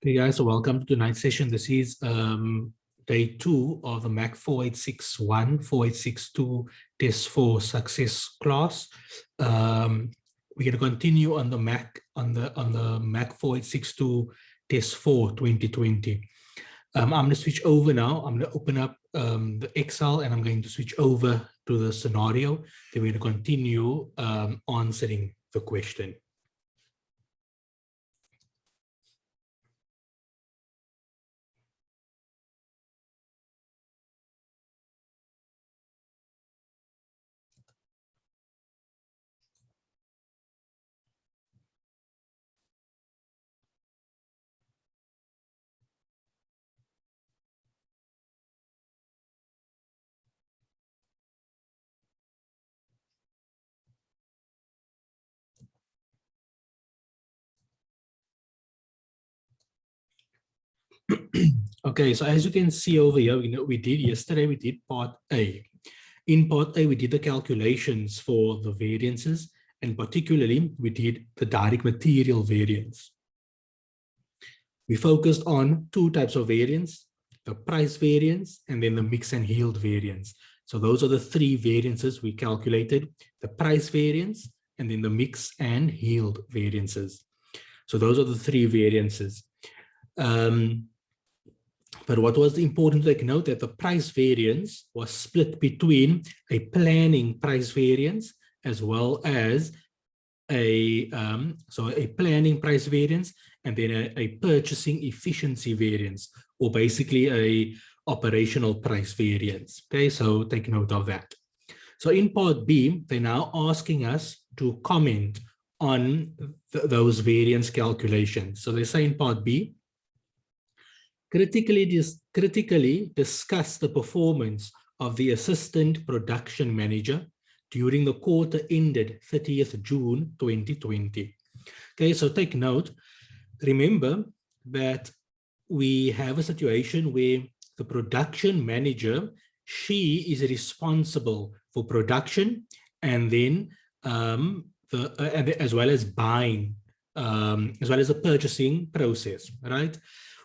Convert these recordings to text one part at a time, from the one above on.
Hey guys, so welcome to tonight's session. This is day 2 of the MAC4861, 4862 Test for Success class. We're going to continue on the MAC4862 Test for 2020. I'm going to switch over now. I'm going to open up the Excel and I'm going to switch over to the scenario. Then we're going to continue answering the question. Okay, so as you can see over here, we did part A. In part A, we did the calculations for the variances, and particularly we did the direct material variance. We focused on two types of variance, the price variance and then the mix and yield variance. So those are the three variances we calculated, the price variance and then the mix and yield variances. So those are the three variances. But what was important to take note that the price variance was split between a planning price variance as well as a planning price variance and then a purchasing efficiency variance, or basically a operational price variance. Okay, so take note of that. So in part B, they're now asking us to comment on those variance calculations. So they say in part B, critically discuss the performance of the assistant production manager during the quarter ended 30th June 2020. Okay, so take note. Remember that we have a situation where the production manager, she is responsible for production and then as well as buying, as well as the purchasing process, right?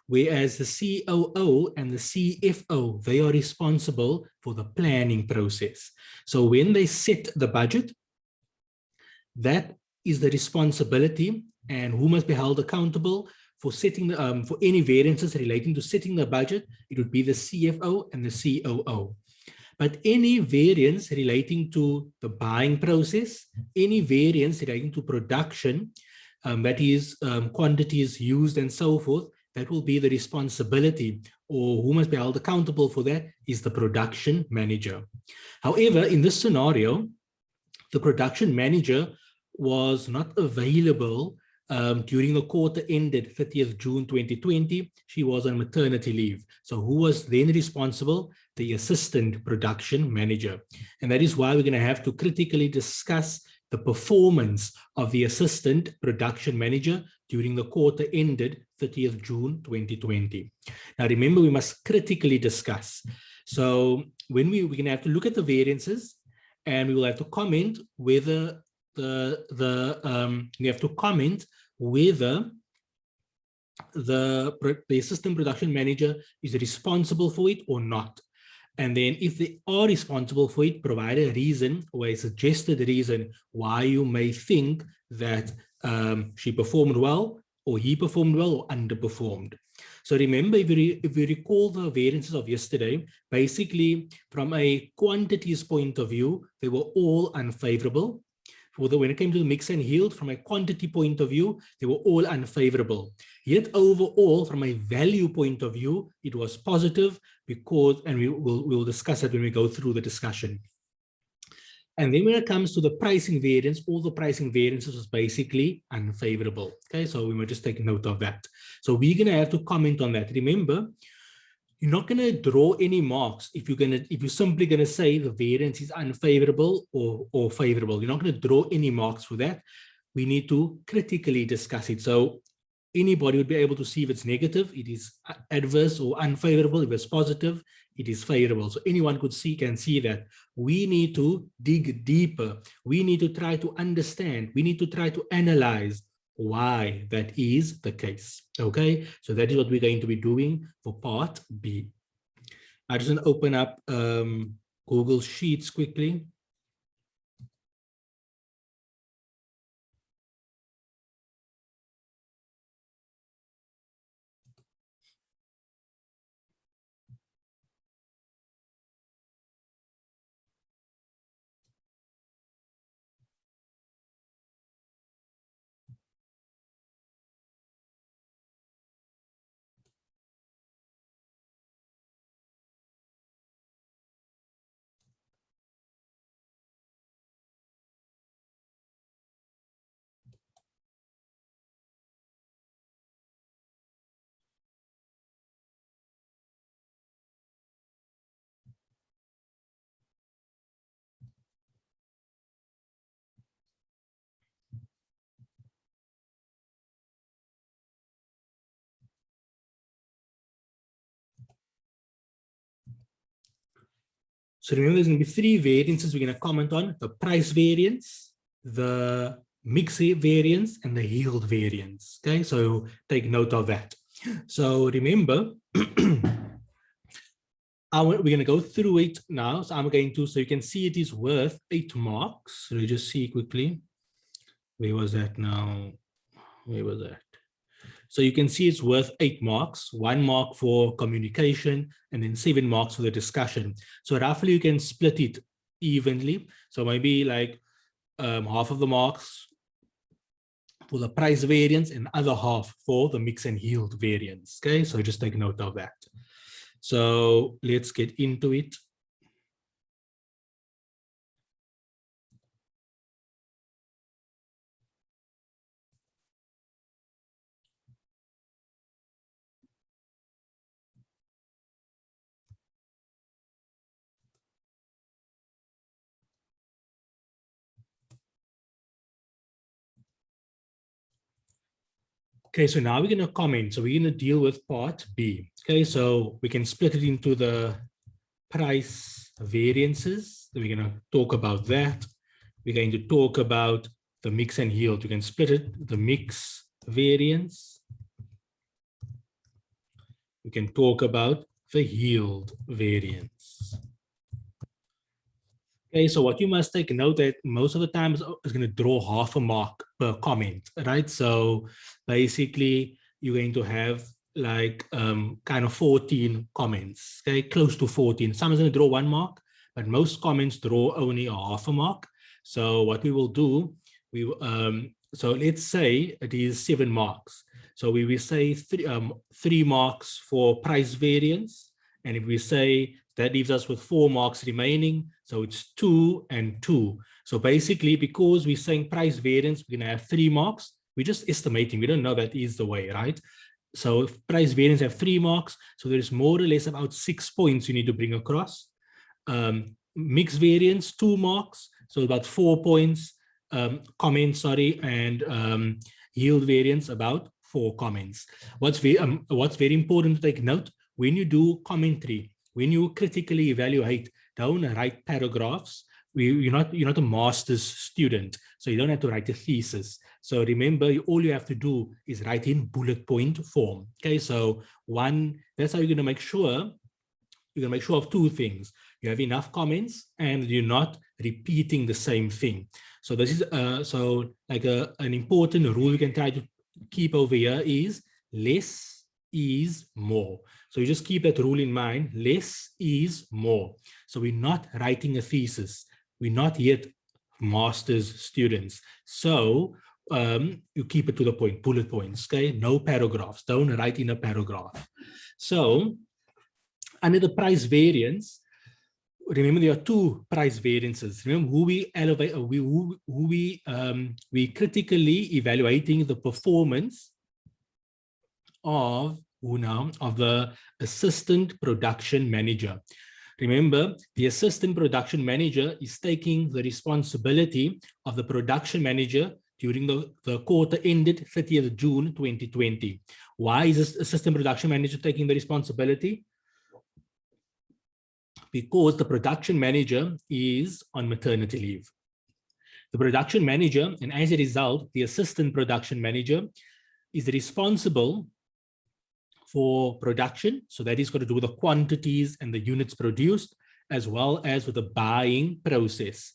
Whereas the COO and the CFO, they are responsible for the planning process. So when they set the budget, that is the responsibility, and who must be held accountable for setting the, for any variances relating to setting the budget. It would be the CFO and the COO. But any variance relating to the buying process, any variance relating to production, that is quantities used and so forth, that will be the responsibility, or who must be held accountable for that is the production manager. However, in this scenario, the production manager was not available during the quarter ended 30th June 2020. She was on maternity leave. So who was then responsible? The assistant production manager. And that is why we're going to have to critically discuss the performance of the assistant production manager during the quarter ended 30th June 2020. Now remember, we must critically discuss. So when we're going to have to look at the variances, and we will have to comment whether we have to comment whether the assistant production manager is responsible for it or not. And then if they are responsible for it, provide a reason or a suggested reason why you may think that she performed well, or he performed well, or underperformed. So remember, if you recall the variances of yesterday, basically from a quantities point of view, they were all unfavorable. When it came to the mix and yield, from a quantity point of view, they were all unfavorable. Yet overall, from a value point of view, it was positive because, and we'll discuss it when we go through the discussion. And then when it comes to the pricing variance, all the pricing variances was basically unfavorable. Okay, so we might just take note of that. So we're going to have to comment on that. Remember, you're not going to draw any marks if you're simply going to say the variance is unfavorable or favorable. You're not going to draw any marks for that. We need to critically discuss it. So anybody would be able to see if it's negative, it is adverse, or unfavorable, if it's positive, it is favorable. So anyone can see that. We need to dig deeper. We need to try to understand. We need to try to analyze why that is the case. Okay, so that is what we're going to be doing for part B. I just want to open up Google Sheets quickly. So remember, there's going to be three variances we're going to comment on: the price variance, the mix variance, and the yield variance. Okay, so take note of that. So remember, we're going to go through it now. So I'm going to, so you can see it is worth 8 marks. So you just see quickly. Where was that now? Where was that? So you can see it's worth 8 marks, 1 mark for communication, and then 7 marks for the discussion. So roughly you can split it evenly. So maybe like half of the marks for the price variance and other half for the mix and yield variance. Okay, so just take note of that. So let's get into it. Okay, so now we're going to comment. So we're going to deal with part B. Okay, so we can split it into the price variances. We're going to talk about that. We're going to talk about the mix and yield. You can split it, the mix variance. We can talk about the yield variance. Okay, so what you must take note that most of the time is going to draw half a mark per comment, right? So basically you're going to have like kind of 14 comments, okay, close to 14. Some is going to draw 1 mark, but most comments draw only a half a mark. So what we will do, so let's say it is 7 marks. So we will say 3 marks for price variance. And if we say that leaves us with 4 marks remaining. So it's 2 and 2. So basically, because we're saying price variance, we're going to have 3 marks. We're just estimating. We don't know that is the way, right? So if price variance have 3 marks, so there's more or less about 6 points you need to bring across. Mix variance, 2 marks. So about 4 points. Comments, sorry, and yield variance, about 4 comments. What's very important to take note, when you do commentary, when you critically evaluate, don't write paragraphs. You're not a master's student, so you don't have to write a thesis. So remember, all you have to do is write in bullet point form. Okay, so that's how you're going to make sure. You're going to make sure of 2 things. You have enough comments and you're not repeating the same thing. So this is so like an important rule you can try to keep over here is less is more. So you just keep that rule in mind, less is more. So we're not writing a thesis. We're not yet master's students. So you keep it to the point, bullet points, okay? No paragraphs, don't write in a paragraph. So under the price variance, remember there are 2 price variances. Remember who we elevate, we critically evaluating the performance of the assistant production manager. Remember, the assistant production manager is taking the responsibility of the production manager during the quarter ended 30th June 2020. Why is this assistant production manager taking the responsibility? Because the production manager is on maternity leave. the production manager, and as a result, the assistant production manager is responsible for production. So that is got to do with the quantities and the units produced, as well as with the buying process.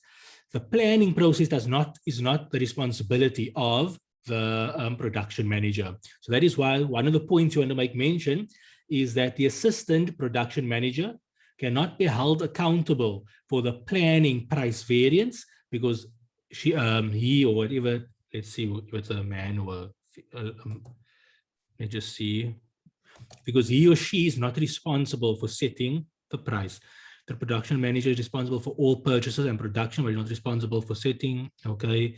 The planning process is not the responsibility of the production manager. So that is why one of the points you want to make mention is that the assistant production manager cannot be held accountable for the planning price variance, because he or whatever, let's see if it's a man or let's just see, because he or she is not responsible for setting the price. The production manager is responsible for all purchases and production, but not responsible for setting. Okay,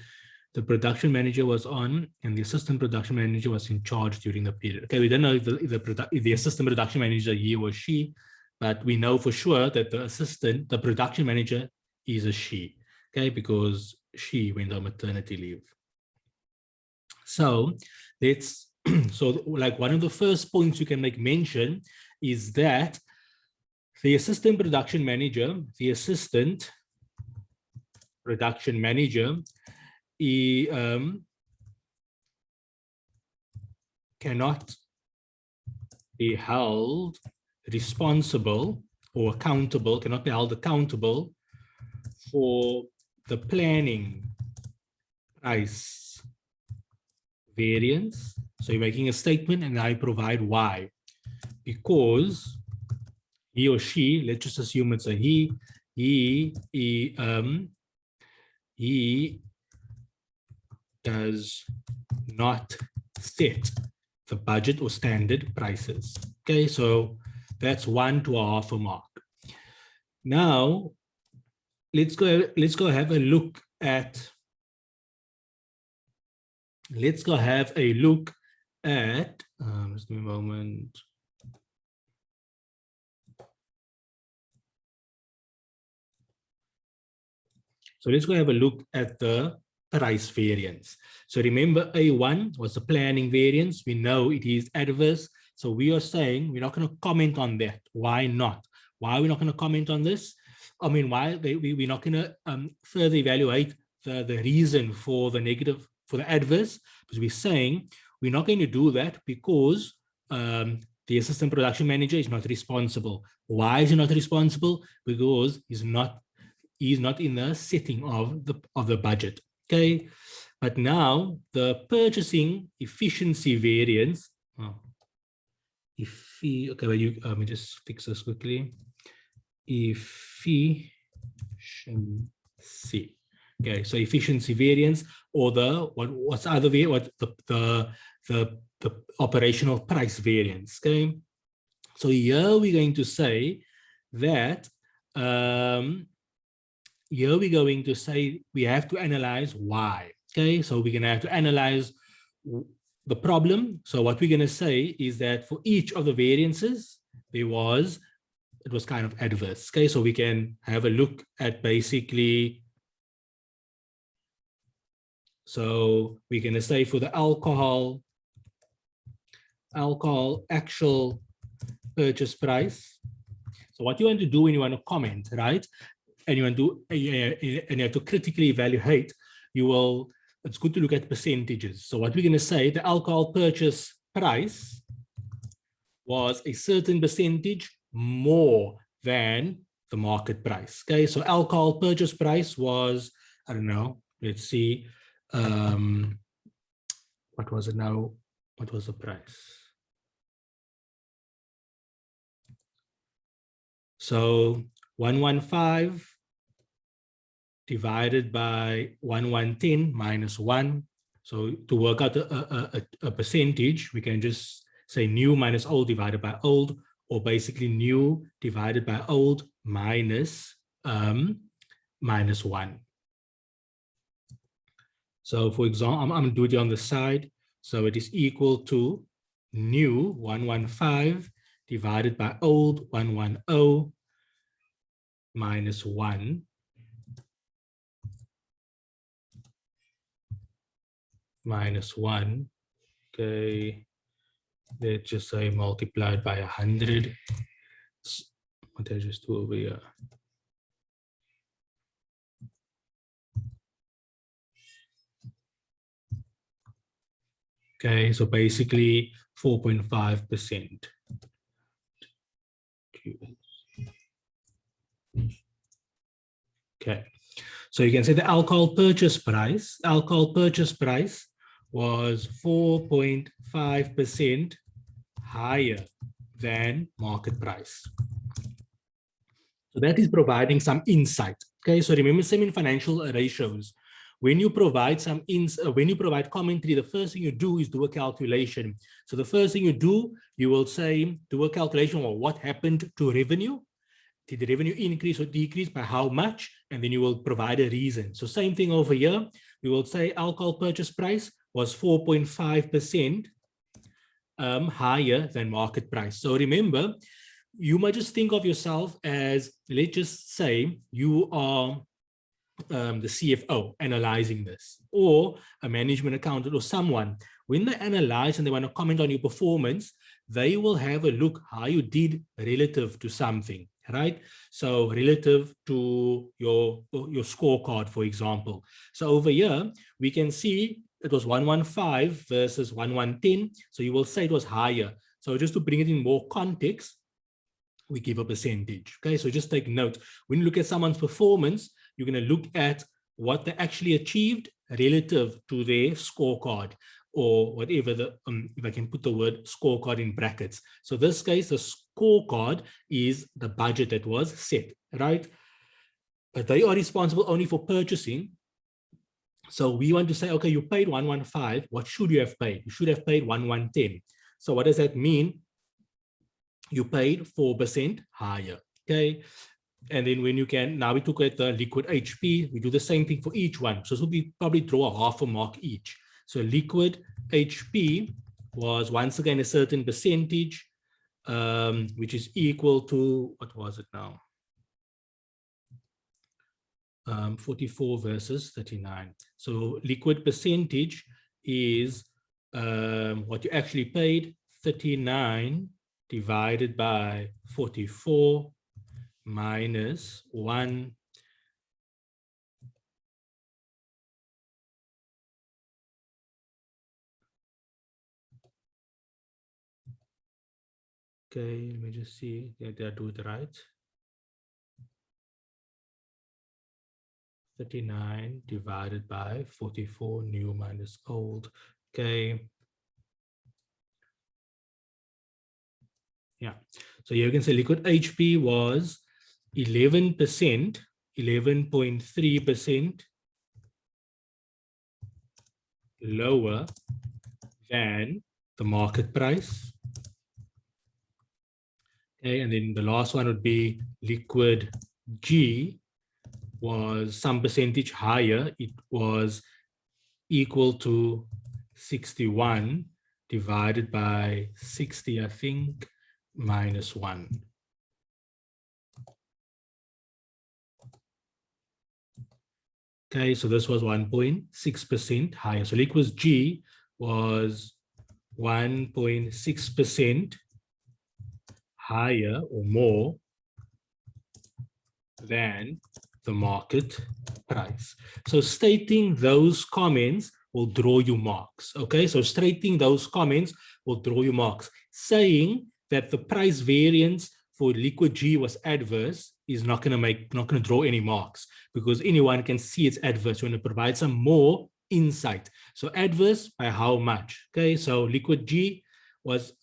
the production manager was on, and the assistant production manager was in charge during the period. Okay, we don't know if the assistant production manager, he or she, but we know for sure that the production manager is a she. Okay, because she went on maternity leave. So let's, so like one of the first points you can make mention is that the assistant production manager, he cannot be held responsible or accountable, cannot be held accountable for the planning price variance. So you're making a statement and I provide why. Because he or she, let's just assume it's a he does not set the budget or standard prices. Okay, so that's 1 to 1/2 a mark. Now, let's go have a look at, just give me a moment. So let's go have a look at the price variance. So remember, A1 was the planning variance. We know it is adverse. So we are saying we're not going to comment on that. Why not? Why are we not going to comment on this? I mean, why we're not going to further evaluate the reason for the negative, for the adverse? Because we're saying we're not going to do that because the assistant production manager is not responsible. Why is he not responsible? Because he's not in the setting of the budget. Okay, but now the purchasing efficiency variance. Okay, well, let me just fix this quickly. Efficiency. Okay, so efficiency variance, or what's the other way? What the operational price variance. Okay, so here we're going to say that. Here we're going to say we have to analyze why. Okay, so we're going to have to analyze the problem. So what we're going to say is that for each of the variances, it was kind of adverse. Okay, so we can have a look at basically. So we're going to say for the alcohol actual purchase price. So what you want to do when you want to comment, right? And you want to and you have to critically evaluate, it's good to look at percentages. So what we're going to say, the alcohol purchase price was a certain percentage more than the market price. Okay, so alcohol purchase price was, I don't know, let's see, what was it now? What was the price? So 115 divided by 1110 minus 1. So to work out a percentage, we can just say new minus old divided by old, or basically new divided by old minus 1. So for example, I'm going to do it on the side. So it is equal to new 115 divided by old 110 minus 1. Minus 1. Okay, let's just say multiplied by 100. What did I just do over here? Okay, so basically 4.5%. Okay, so you can say the alcohol purchase price was 4.5% higher than market price. So that is providing some insight. Okay, so remember, same in financial ratios. When you provide commentary, the first thing you do is do a calculation. So the first thing you do, you will say, do a calculation of what happened to revenue. Did the revenue increase or decrease, by how much? And then you will provide a reason. So same thing over here. We will say alcohol purchase price was 4.5% higher than market price. So remember, you might just think of yourself as, let's just say you are the CFO analyzing this, or a management accountant or someone. When they analyze and they want to comment on your performance, they will have a look how you did relative to something, right? So relative to your scorecard, for example. So over here, we can see it was 115 versus 1110. So you will say it was higher. So just to bring it in more context, we give a percentage. Okay, so just take note. When you look at someone's performance, you're going to look at what they actually achieved relative to their scorecard, or whatever if I can put the word scorecard in brackets. So this case, the scorecard is the budget that was set, right? But they are responsible only for purchasing. So we want to say, okay, you paid 115. What should you have paid? You should have paid 1110. So what does that mean? You paid 4% higher, okay? And then when you can, now we took at the liquid HP, we do the same thing for each one. So we probably draw a half a mark each. So liquid HP was once again a certain percentage, which is equal to, what was it now? 44 versus 39. So liquid percentage is what you actually paid, 39 divided by 44 minus 1. Okay, let me just see. Did I do it right? 39 divided by 44, new minus old. Okay. Yeah. So you can say liquid HP was 11%, 11.3% lower than the market price. Okay, and then the last one would be liquid G was some percentage higher. It was equal to 61 divided by 60, I think, minus 1. Okay, so this was 1.6% higher. So liquid G was 1.6% higher or more than the market price. So stating those comments will draw you marks. Okay, so stating those comments will draw you marks. Saying that the price variance for liquid G was adverse is not going to draw any marks, because anyone can see it's adverse. You want to provide some more insight. So adverse by how much? Okay, so liquid G was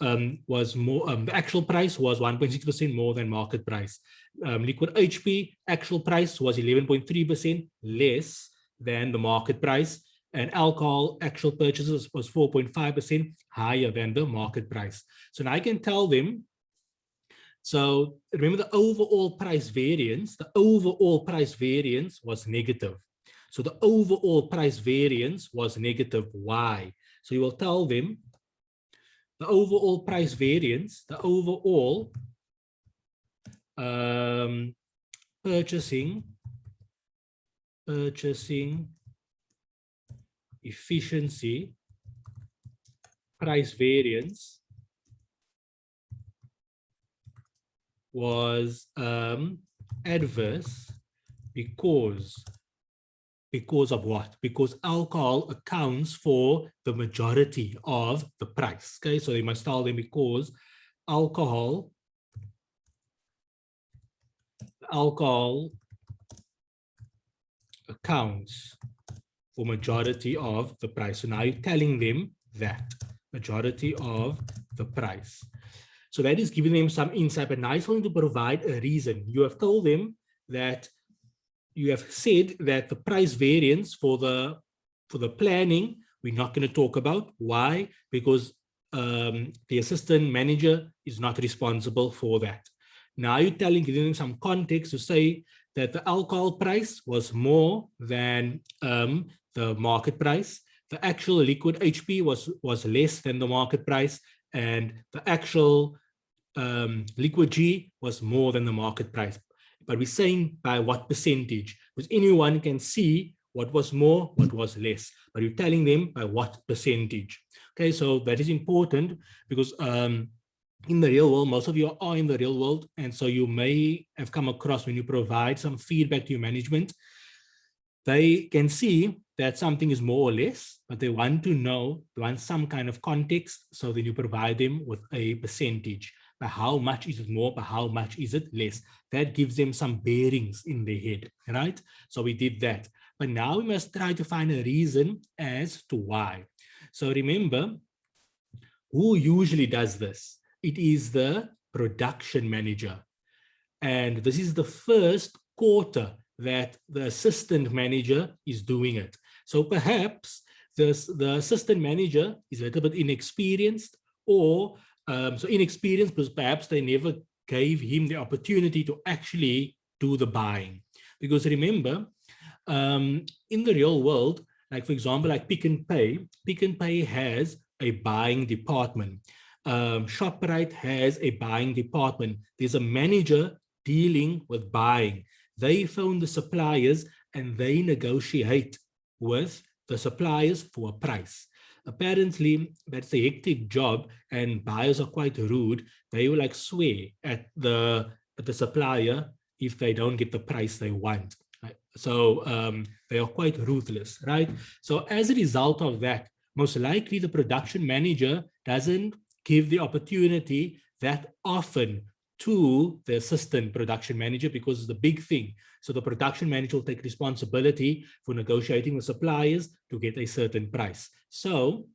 more, the actual price was 1.6% more than market price. Liquid HP actual price was 11.3% less than the market price, and alcohol actual purchases was 4.5% higher than the market price. So now I can tell them, so remember the overall price variance was negative. So the overall price variance was negative. Why? So you will tell them the overall price variance, the overall purchasing efficiency price variance was adverse because Because of what? Because alcohol accounts for the majority of the price. Okay, so you must tell them because alcohol accounts for majority of the price. So now you're telling them that majority of the price. So that is giving them some insight, but now it's going to provide a reason. You have told them that you have said that the price variance for the planning, we're not going to talk about. Why? Because the assistant manager is not responsible for that. Now you're giving them some context to say that the alcohol price was more than the market price. The actual liquid HP was less than the market price, and the actual liquid G was more than the market price. But we're saying by what percentage, because anyone can see what was more, what was less, but you're telling them by what percentage. Okay, so that is important because in the real world, most of you are in the real world, and so you may have come across when you provide some feedback to your management, they can see that something is more or less, but they want to know, they want some kind of context, so then you provide them with a percentage. By how much is it more, by how much is it less? That gives them some bearings in their head, right? So we did that. But now we must try to find a reason as to why. So remember, who usually does this? It is the production manager. And this is the first quarter that the assistant manager is doing it. So perhaps the assistant manager is a little bit inexperienced, or so inexperienced because perhaps they never gave him the opportunity to actually do the buying. Because remember, in the real world, like for example, like Pick n Pay has a buying department. ShopRite has a buying department. There's a manager dealing with buying. They phone the suppliers and they negotiate with the suppliers for a price. Apparently, that's a hectic job, and buyers are quite rude. They will like swear at the supplier if they don't get the price they want. Right? So they are quite ruthless, right? So as a result of that, most likely the production manager doesn't give the opportunity that often to the assistant production manager, because it's the big thing. So the production manager will take responsibility for negotiating with suppliers to get a certain price. So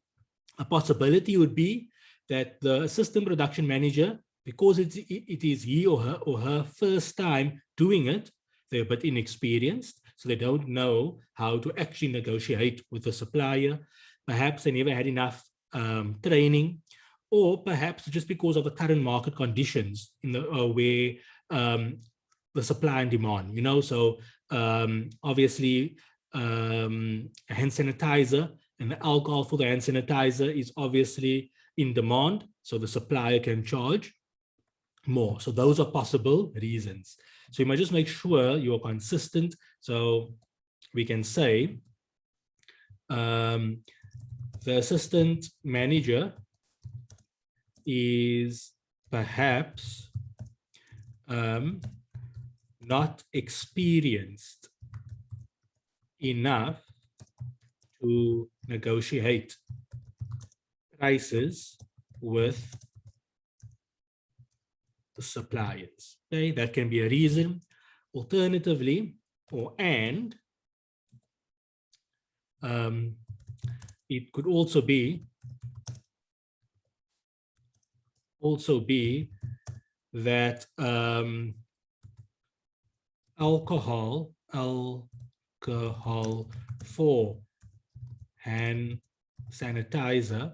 a possibility would be that the assistant production manager, because it is he or her first time doing it, they're a bit inexperienced, so they don't know how to actually negotiate with the supplier. Perhaps they never had enough training, or perhaps just because of the current market conditions in the where the supply and demand, you know. So obviously hand sanitizer and the alcohol for the hand sanitizer is obviously in demand, so the supplier can charge more. So those are possible reasons. So you might just make sure you are consistent. So we can say the assistant manager is perhaps not experienced enough to negotiate prices with the suppliers. Okay, that can be a reason. Alternatively, it could also be that alcohol for hand sanitizer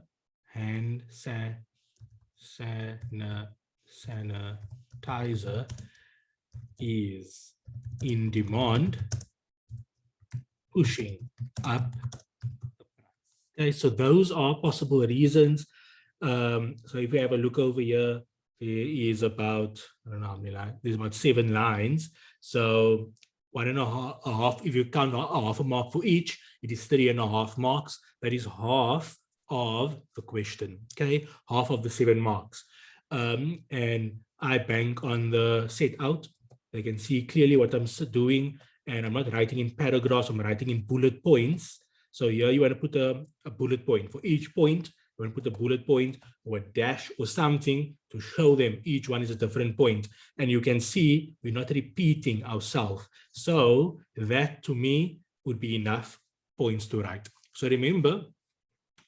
is in demand, pushing up the price. Okay, so those are possible reasons. So if we have a look over here, there is about, I don't know how many lines, there's about 7 lines. So 1.5, if you count half a mark for each, it is 3.5 marks. That is half of the question, okay? Half of the 7 marks. And I bank on the set out. They can see clearly what I'm doing, and I'm not writing in paragraphs, I'm writing in bullet points. So here you want to put a bullet point. For each point, you want to put a bullet point or a dash or something to show them each one is a different point. And you can see we're not repeating ourselves. So that to me would be enough points to write. So remember,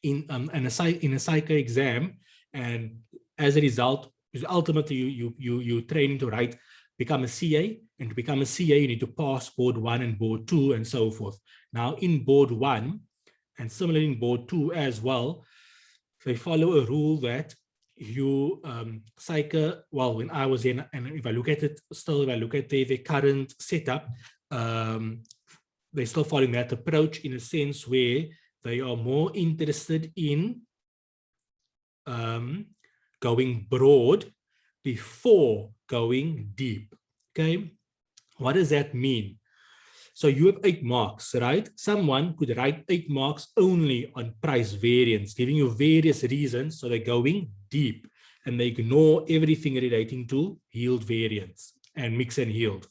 in a psycho exam, and as a result, ultimately you training to write, become a CA, and to become a CA you need to pass board 1 and board 2 and so forth. Now in board 1 and similarly in board 2 as well, they follow a rule that you psycho, well, when I was in, and if I look at it still, if I look at their current setup, they're still following that approach in a sense where they are more interested in going broad before going deep. Okay, what does that mean? So you have 8 marks, right? Someone could write 8 marks only on price variance, giving you various reasons. So they're going deep and they ignore everything relating to yield variance and mix and yield.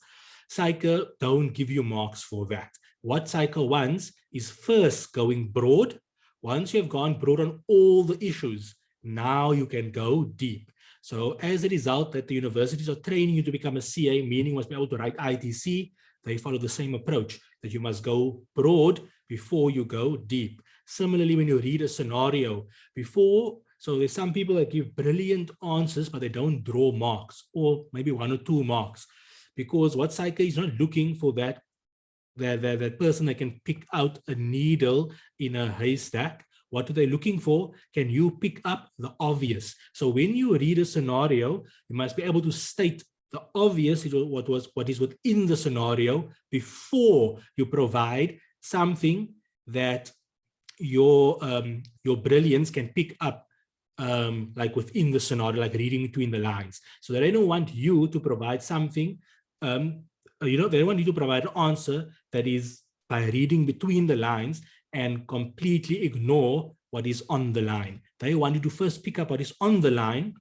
Psycho don't give you marks for that. What Psycho wants is first going broad. Once you have gone broad on all the issues, now you can go deep. So as a result that the universities are training you to become a CA, meaning must be able to write ITC, they follow the same approach, that you must go broad before you go deep. Similarly, when you read a scenario before, so there's some people that give brilliant answers, but they don't draw marks, or maybe 1 or 2 marks, because what Psycho is not looking for that person that can pick out a needle in a haystack. What are they looking for? Can you pick up the obvious? So when you read a scenario, you must be able to state the obvious, what is within the scenario, before you provide something that your brilliance can pick up, like within the scenario, like reading between the lines. So they don't want you to provide something, they don't want you to provide an answer that is by reading between the lines and completely ignore what is on the line. They want you to first pick up what is on the line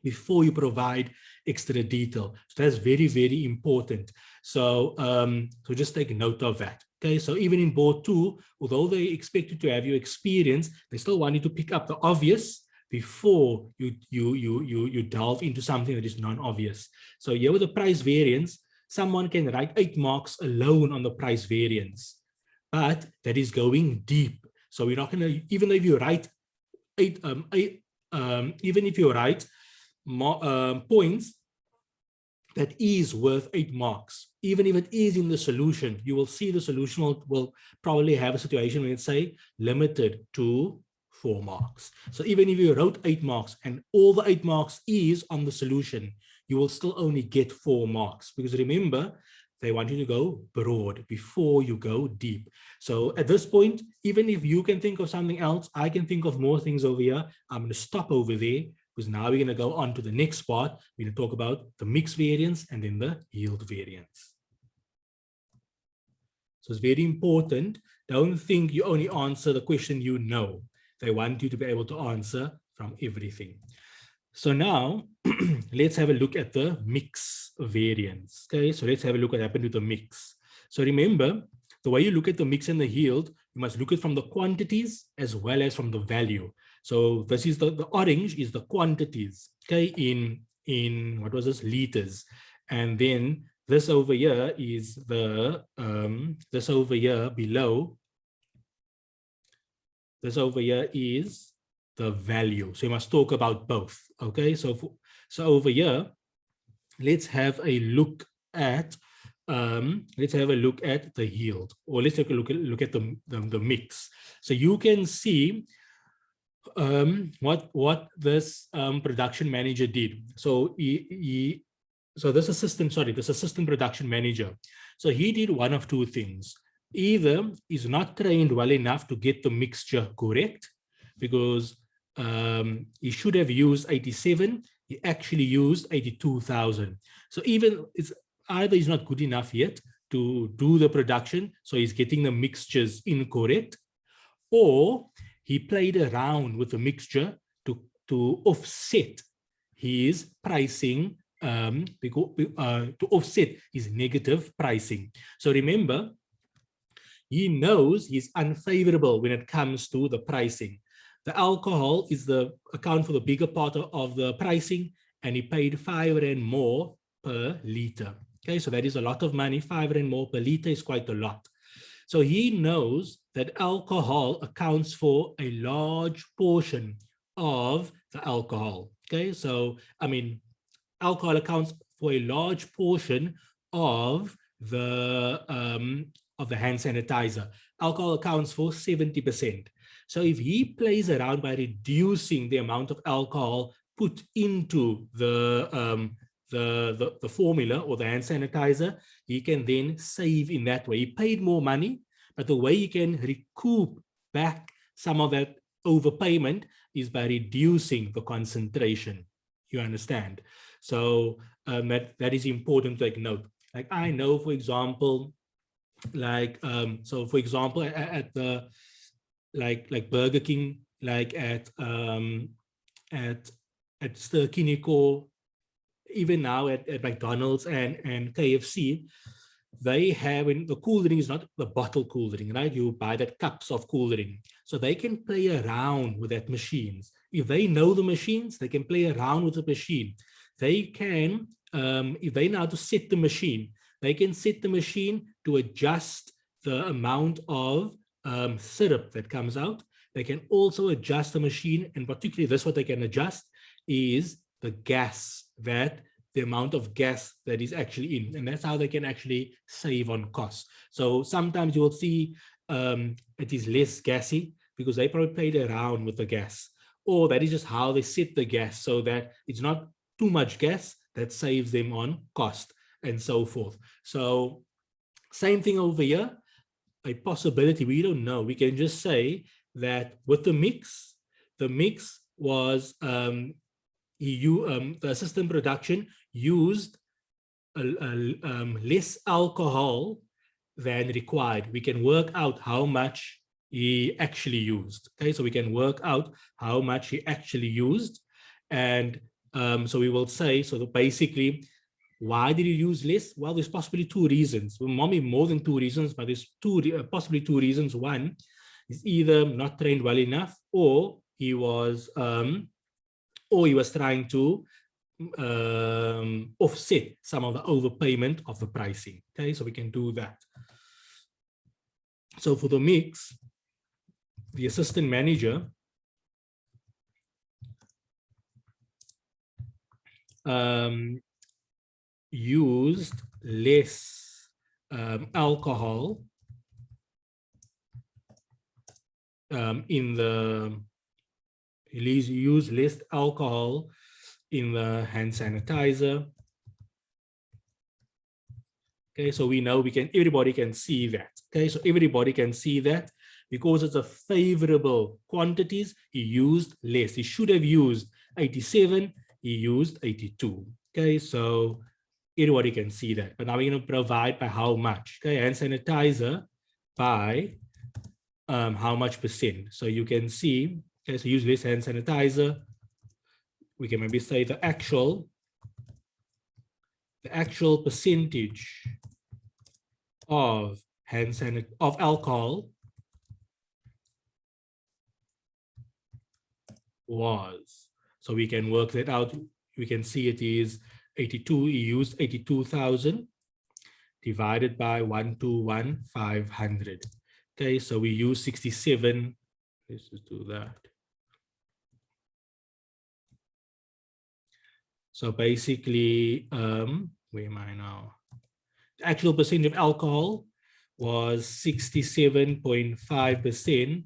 before you provide extra detail. So that's very, very important. So, so just take note of that. Okay, so even in board 2, although they expect you to have your experience, they still want you to pick up the obvious before you delve into something that is non-obvious. So here with the price variance, someone can write 8 marks alone on the price variance, but that is going deep. So we're not going to, even if you write even if you write points that is worth 8 marks, even if it is in the solution, you will see the solution will probably have a situation where it's say limited to 4 marks. So even if you wrote 8 marks and all the 8 marks is on the solution, you will still only get 4 marks, because remember, they want you to go broad before you go deep. So at this point, even if you can think of something else, I can think of more things over here. I'm going to stop over there, because now we're going to go on to the next part. We're going to talk about the mix variance and then the yield variance. So it's very important. Don't think you only answer the question you know. They want you to be able to answer from everything. So now let's have a look at the mix variance. Okay, so let's have a look at what happened to the mix. So remember, the way you look at the mix and the yield, you must look at from the quantities as well as from the value. So this is the orange is the quantities, okay, in what was this, liters. And then this over here is the, this over here below, this over here is the value. So you must talk about both. Okay, so over here, let's have a look at the yield, or let's take a look at the mix. So you can see what this production manager did. So this assistant production manager. So he did one of 2 things. Either he's not trained well enough to get the mixture correct, because he should have used 87, he actually used 82,000. So even it's either he's not good enough yet to do the production, so he's getting the mixtures incorrect, or he played around with the mixture to offset his pricing to offset his negative pricing. So remember, he knows he's unfavorable when it comes to the pricing. The alcohol is the account for the bigger part of the pricing, and he paid R5 more per liter. Okay, so that is a lot of money. R5 more per liter is quite a lot. So he knows that alcohol accounts for a large portion of the alcohol. Okay, so I mean, alcohol accounts for a large portion of the hand sanitizer. Alcohol accounts for 70%. So if he plays around by reducing the amount of alcohol put into the formula or the hand sanitizer, he can then save in that way. He paid more money, but the way he can recoup back some of that overpayment is by reducing the concentration. You understand? So that is important to take note. Like I know, for example, like so for example at the like Burger King, like at Ster-Kinekor, even now at McDonald's and KFC, they have, in the cool drink is not the bottle cool drink, right? You buy that cups of cool drink. So they can play around with that machines. If they know the machines, they can play around with the machine. They can, if they know how to set the machine, they can set the machine to adjust the amount of syrup that comes out. They can also adjust the machine, and particularly this, what they can adjust is the gas, that the amount of gas that is actually in, and that's how they can actually save on costs. So sometimes you will see it is less gassy because they probably played around with the gas, or that is just how they set the gas so that it's not too much gas that saves them on cost and so forth. So same thing over here, a possibility, we don't know. We can just say that with the mix was the assistant production used less alcohol than required. We can work out how much he actually used. Okay, so we can work out how much he actually used. And so we will say, so basically, why did he use less? Well, there's possibly two reasons. Well, maybe more than two reasons, but there's possibly two reasons. One is either not trained well enough, or he was trying to offset some of the overpayment of the pricing. Okay, so we can do that. So for the mix, the assistant manager used less alcohol used less alcohol in the hand sanitizer. Okay, so we know everybody can see that. Okay, so everybody can see that because it's a favorable quantities, he used less. He should have used 87, he used 82. Okay, so everybody can see that. But now we're going to provide by how much. Okay, hand sanitizer by how much percent. So you can see, okay, so use less hand sanitizer. We can maybe say the actual percentage of of alcohol was. So we can work that out. We can see it is 82. He used 82,000 divided by 121,500. Okay, so we use 67. Let's just do that. So basically, where am I now? The actual percentage of alcohol was 67.5%,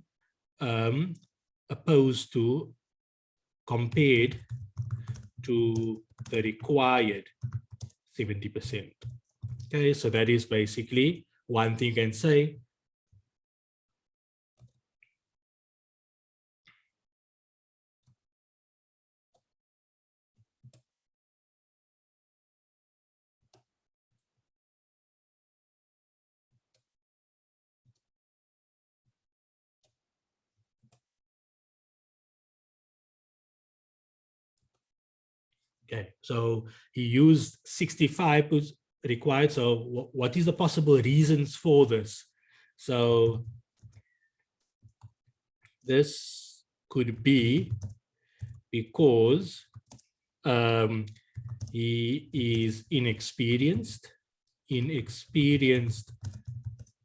opposed to, compared to the required 70%. Okay, so that is basically one thing you can say. Okay, so he used 65 required. So what is the possible reasons for this? So this could be because he is inexperienced in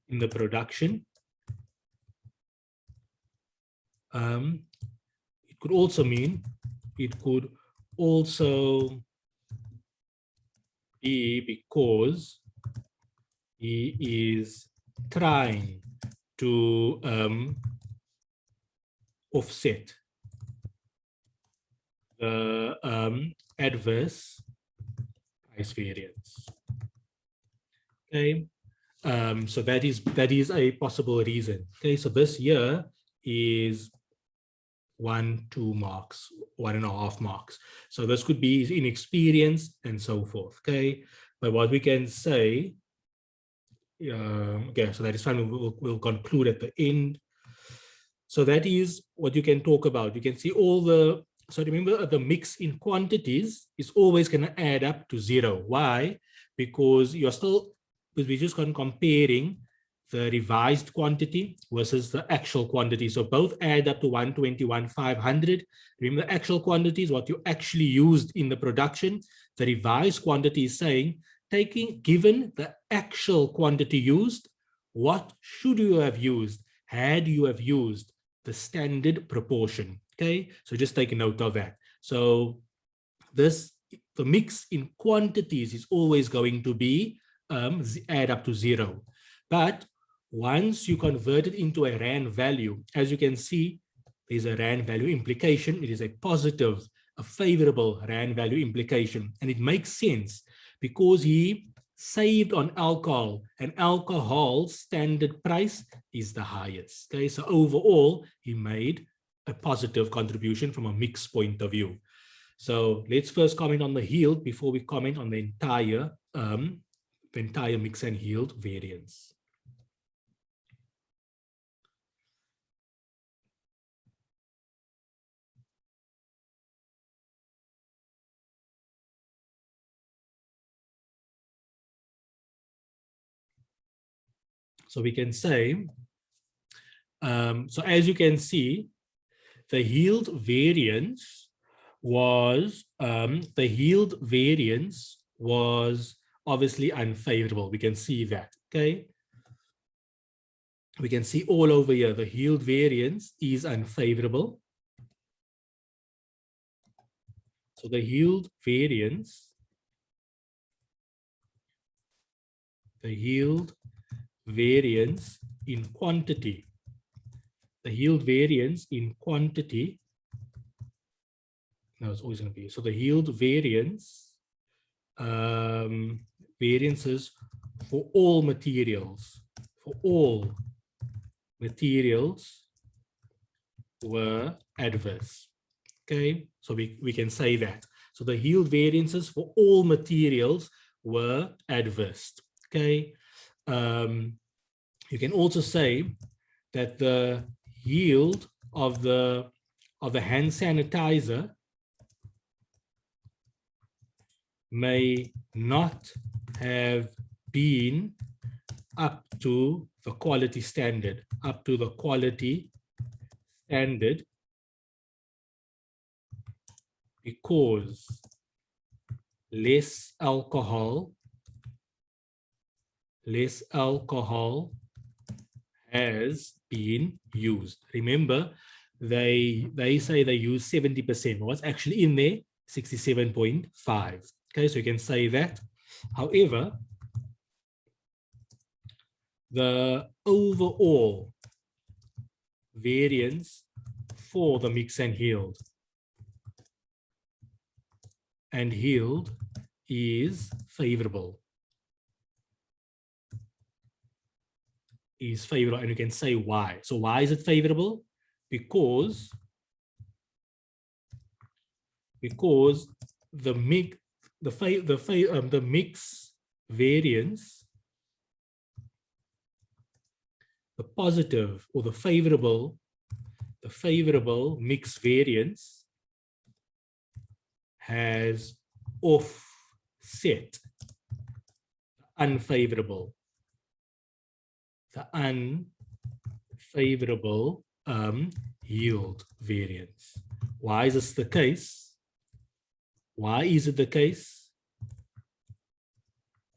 the production. It could also mean, it could also be because he is trying to offset the adverse price variance. Okay, so that is a possible reason. Okay, so this here is 2 marks, 1.5 marks. So this could be inexperience and so forth. Okay, but what we can say, okay, so that is fine. We'll conclude at the end. So that is what you can talk about. You can see all the, so remember the mix in quantities is always going to add up to 0. Why? Because we're just comparing the revised quantity versus the actual quantity. So both add up to 121,500. Remember, the actual quantity is what you actually used in the production. The revised quantity is saying, given the actual quantity used, what should you have used had you have used the standard proportion? Okay, so just take a note of that. So the mix in quantities is always going to be add up to 0. But once you convert it into a RAND value, as you can see, there's a RAND value implication. It is a positive, a favorable RAND value implication. And it makes sense because he saved on alcohol, and alcohol's standard price is the highest. Okay, so overall, he made a positive contribution from a mix point of view. So let's first comment on the yield before we comment on the entire mix and yield variance. So we can say, so as you can see, the yield variance was obviously unfavorable. We can see that. Okay, we can see all over here the yield variance is unfavorable. So the yield variance in quantity, no, it's always going to be, so the yield variance, variances for all materials, were adverse. Okay, so we can say that. So the yield variances for all materials were adverse. Okay, you can also say that the yield of the hand sanitizer may not have been up to the quality standard, because less alcohol has been used. Remember, they say they use 70%. What's actually in there? 67.5. Okay, so you can say that. However, the overall variance for the mix and yield is favorable. And you can say why. So why is it favorable? Because the mix variance, the positive or the favorable mix variance has offset unfavorable, the unfavorable yield variance. Why is this the case? Why is it the case?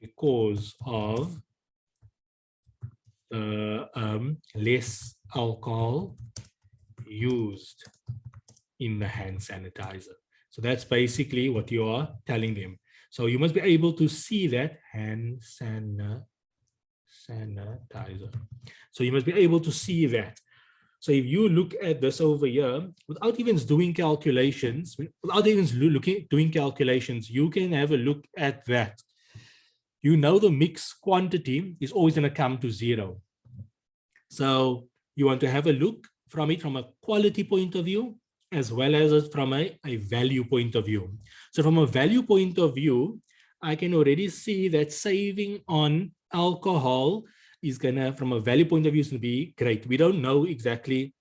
Because of the less alcohol used in the hand sanitizer. So that's basically what you are telling them. So you must be able to see that hand sanitizer. So you must be able to see that. So if you look at this over here, without even doing calculations, doing calculations, you can have a look at that. You know the mixed quantity is always going to come to 0. So you want to have a look from it from a quality point of view, as well as from a value point of view. So from a value point of view, I can already see that saving on alcohol is gonna, from a value point of view, is gonna be great. We don't know exactly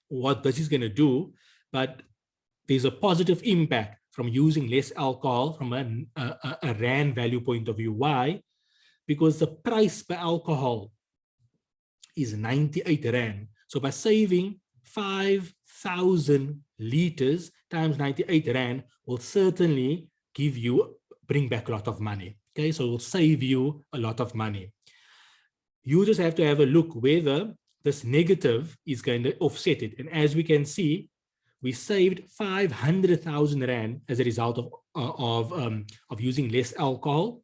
what this is gonna do, but there's a positive impact from using less alcohol from a RAND value point of view. Why? Because the price per alcohol is 98 Rand. So by saving 5,000 liters times 98 Rand will certainly bring back a lot of money. Okay, so it will save you a lot of money. You just have to have a look whether this negative is going to offset it. And as we can see, we saved 500,000 Rand as a result of using less alcohol.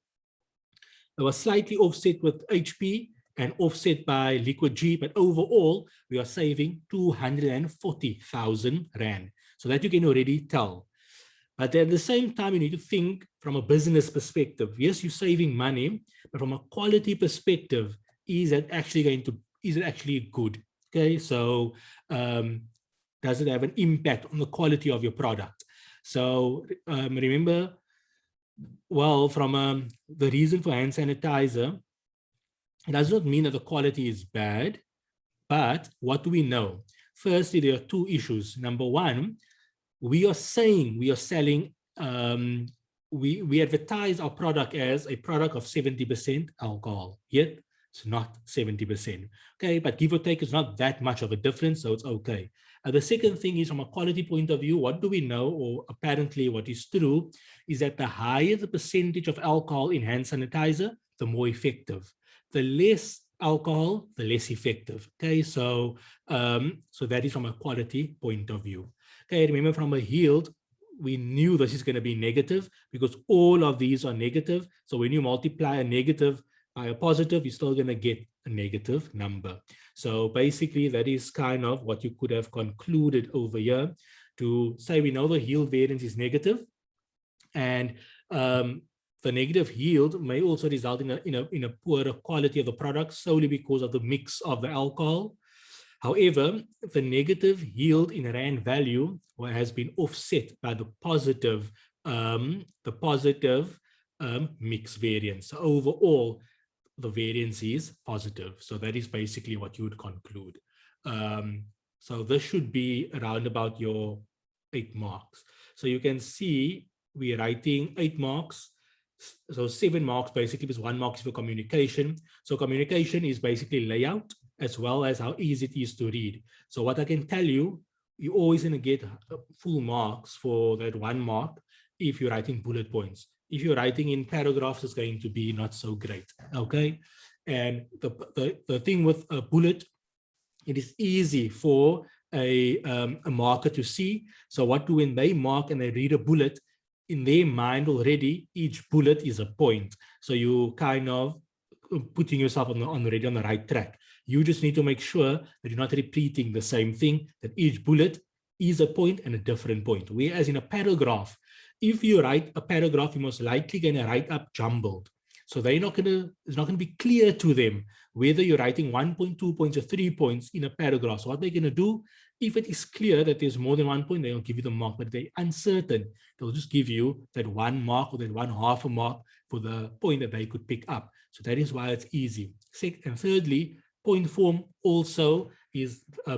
It was slightly offset with HP and offset by liquid G, but overall, we are saving 240,000 Rand. So that you can already tell. But at the same time, you need to think from a business perspective. Yes, you're saving money, but from a quality perspective, is it actually good? Okay, so does it have an impact on the quality of your product? So remember, well, from the reason for hand sanitizer, it does not mean that the quality is bad, but what do we know? Firstly, there are two issues. Number one, we are selling, we advertise our product as a product of 70% alcohol, yet it's not 70%. Okay, but give or take, it's not that much of a difference, so it's okay. The second thing is, from a quality point of view, what do we know, or apparently what is true, is that the higher the percentage of alcohol in hand sanitizer, the more effective. The less alcohol, the less effective. Okay, so that is from a quality point of view. Okay, remember from a yield, we knew this is going to be negative because all of these are negative. So when you multiply a negative by a positive, you're still going to get a negative number. So basically, that is kind of what you could have concluded over here to say we know the yield variance is negative, and the negative yield may also result in a poorer quality of the product solely because of the mix of the alcohol. However, the negative yield in Rand value has been offset by the positive mix variance. So overall, the variance is positive. So that is basically what you would conclude. So this should be around about your 8 marks. So you can see we're writing 8 marks. So 7 marks basically, because 1 mark is for communication. So communication is basically layout as well as how easy it is to read. So what I can tell you, you're always going to get full marks for that 1 mark if you're writing bullet points. If you're writing in paragraphs, it's going to be not so great. Okay. And the thing with a bullet, it is easy for a marker to see. So when they mark and they read a bullet, in their mind already, each bullet is a point. So you kind of putting yourself already on the right track. You just need to make sure that you're not repeating the same thing, that each bullet is a point and a different point. Whereas in a paragraph, if you write a paragraph, you're most likely going to write up jumbled. So it's not going to be clear to them whether you're writing 1 point, 2 points, or 3 points in a paragraph. So what they're going to do, if it is clear that there's more than 1 point, they will give you the mark. But if they're uncertain, they'll just give you that 1 mark or that 1/2 a mark for the point that they could pick up. So that is why it's easy. And thirdly, point form also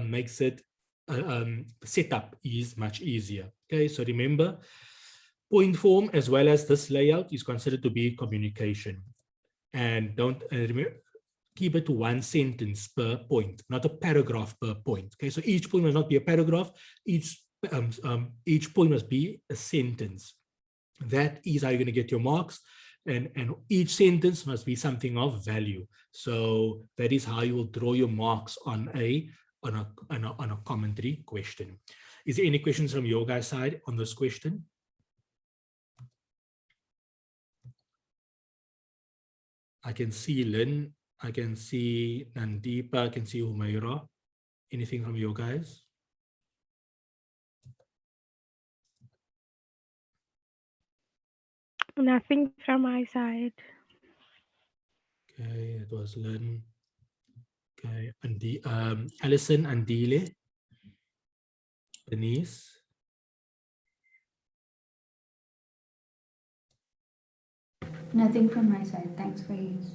makes it setup is much easier. Okay, so remember, Point form as well as this layout is considered to be communication. And don't keep it to one sentence per point, not a paragraph per point. Okay, so each point must not be a paragraph. Each point must be a sentence. That is how you're going to get your marks. And each sentence must be something of value. So that is how you will draw your marks on a commentary question. Is there any questions from your guys' side on this question? I can see Lynn, I can see Nandeepa, I can see Humaira. Anything from you guys? Nothing from my side. Okay, it was Lynn. Okay, Alison, Andile, Denise. Nothing from my side. Thanks for yours.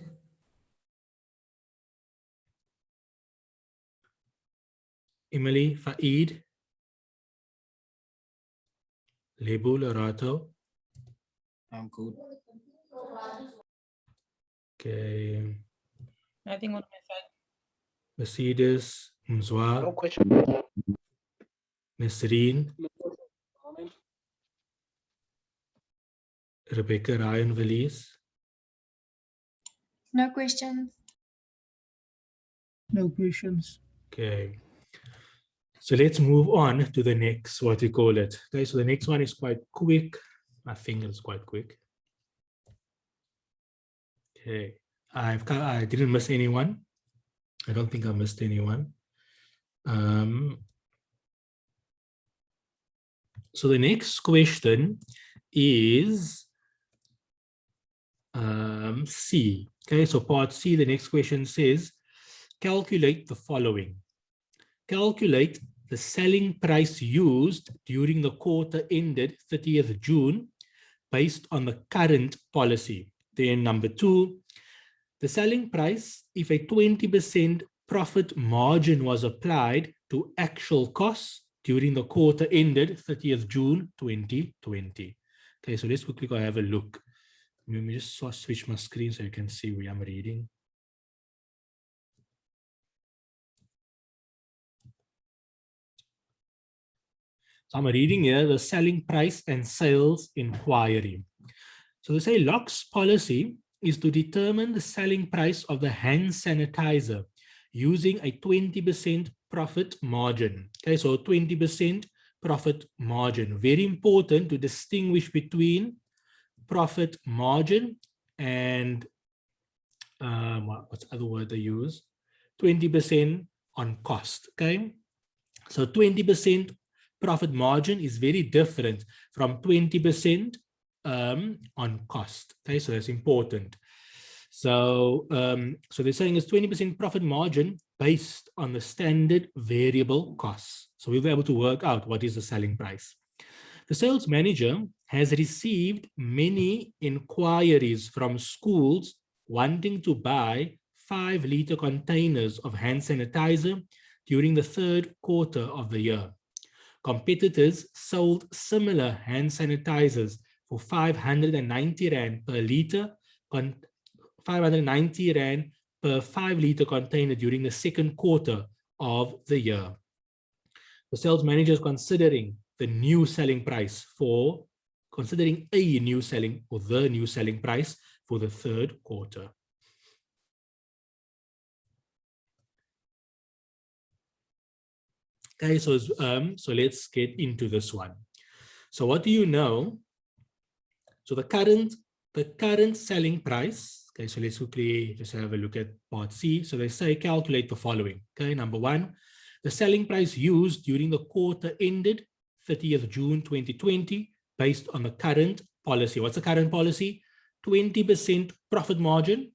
Emily, Faid, Lebu, Lorato. I'm good. Okay. Nothing on my side. Mercedes, Mzwa, No question. Nesreen, Rebecca, Ryan, Valise. No questions. No questions. Okay. So let's move on to the next, what we call it. Okay, so the next one is quite quick. I think it's quite quick. Okay, I didn't miss anyone. I don't think I missed anyone. So the next question is C. Okay, so part C, the next question says, calculate the following. Calculate the selling price used during the quarter ended 30th June based on the current policy. Then number 2, the selling price if a 20% profit margin was applied to actual costs during the quarter ended 30th June 2020. Okay, so let's quickly go have a look. Let me just switch my screen so you can see where I'm reading. So I'm reading here the selling price and sales inquiry. So they say Locke's policy is to determine the selling price of the hand sanitizer using a 20% profit margin. Okay, so 20% profit margin. Very important to distinguish between profit margin and what's the other word they use? 20% on cost. Okay, so 20% profit margin is very different from 20% on cost. Okay, so that's important. So, so they're saying it's 20% profit margin based on the standard variable costs. So we'll be able to work out what is the selling price. The sales manager has received many inquiries from schools wanting to buy 5-liter containers of hand sanitizer during the third quarter of the year. Competitors sold similar hand sanitizers for 590 Rand per liter, 590 Rand per 5-liter container during the second quarter of the year. The sales manager is considering the new selling price for, considering a new selling or the new selling price for the third quarter. Okay, so let's get into this one. So what do you know? So the current selling price. Okay, so let's quickly just have a look at part C. So they say calculate the following. Okay, number 1, the selling price used during the quarter ended 30th June 2020 based on the current policy. What's the current policy? 20% profit margin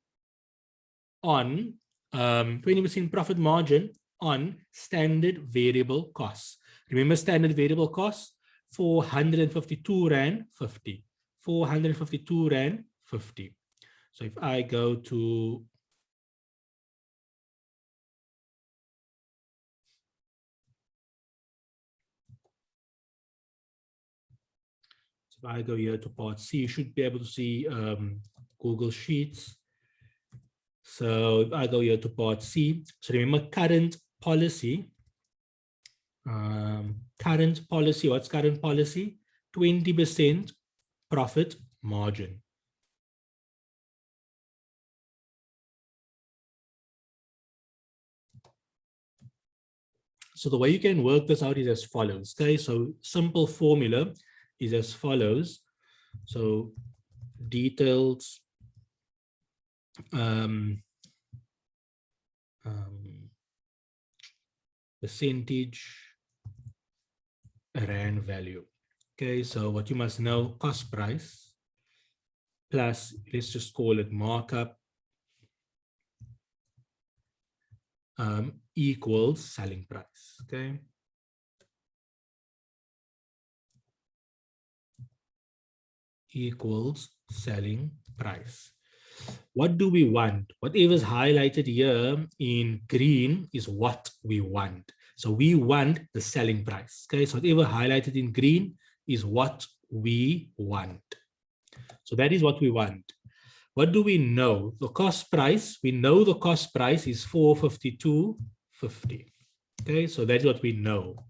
on 20% profit margin on standard variable costs. Remember standard variable costs? 452 Rand 50. 452 Rand 50. So if I go to If I go here to part C, you should be able to see Google Sheets. So if I go here to part C, so remember current policy. Current policy, what's current policy? 20% profit margin. So the way you can work this out is as follows. Okay, so simple formula is as follows. So details percentage rand value. Okay, so what you must know, cost price plus, let's just call it markup, equals selling price. Okay. Equals selling price. What do we want? Whatever is highlighted here in green is what we want. So we want the selling price. Okay, so whatever highlighted in green is what we want. So that is what we want. What do we know? The cost price, we know the cost price is 452.50. Okay, so that's what we know.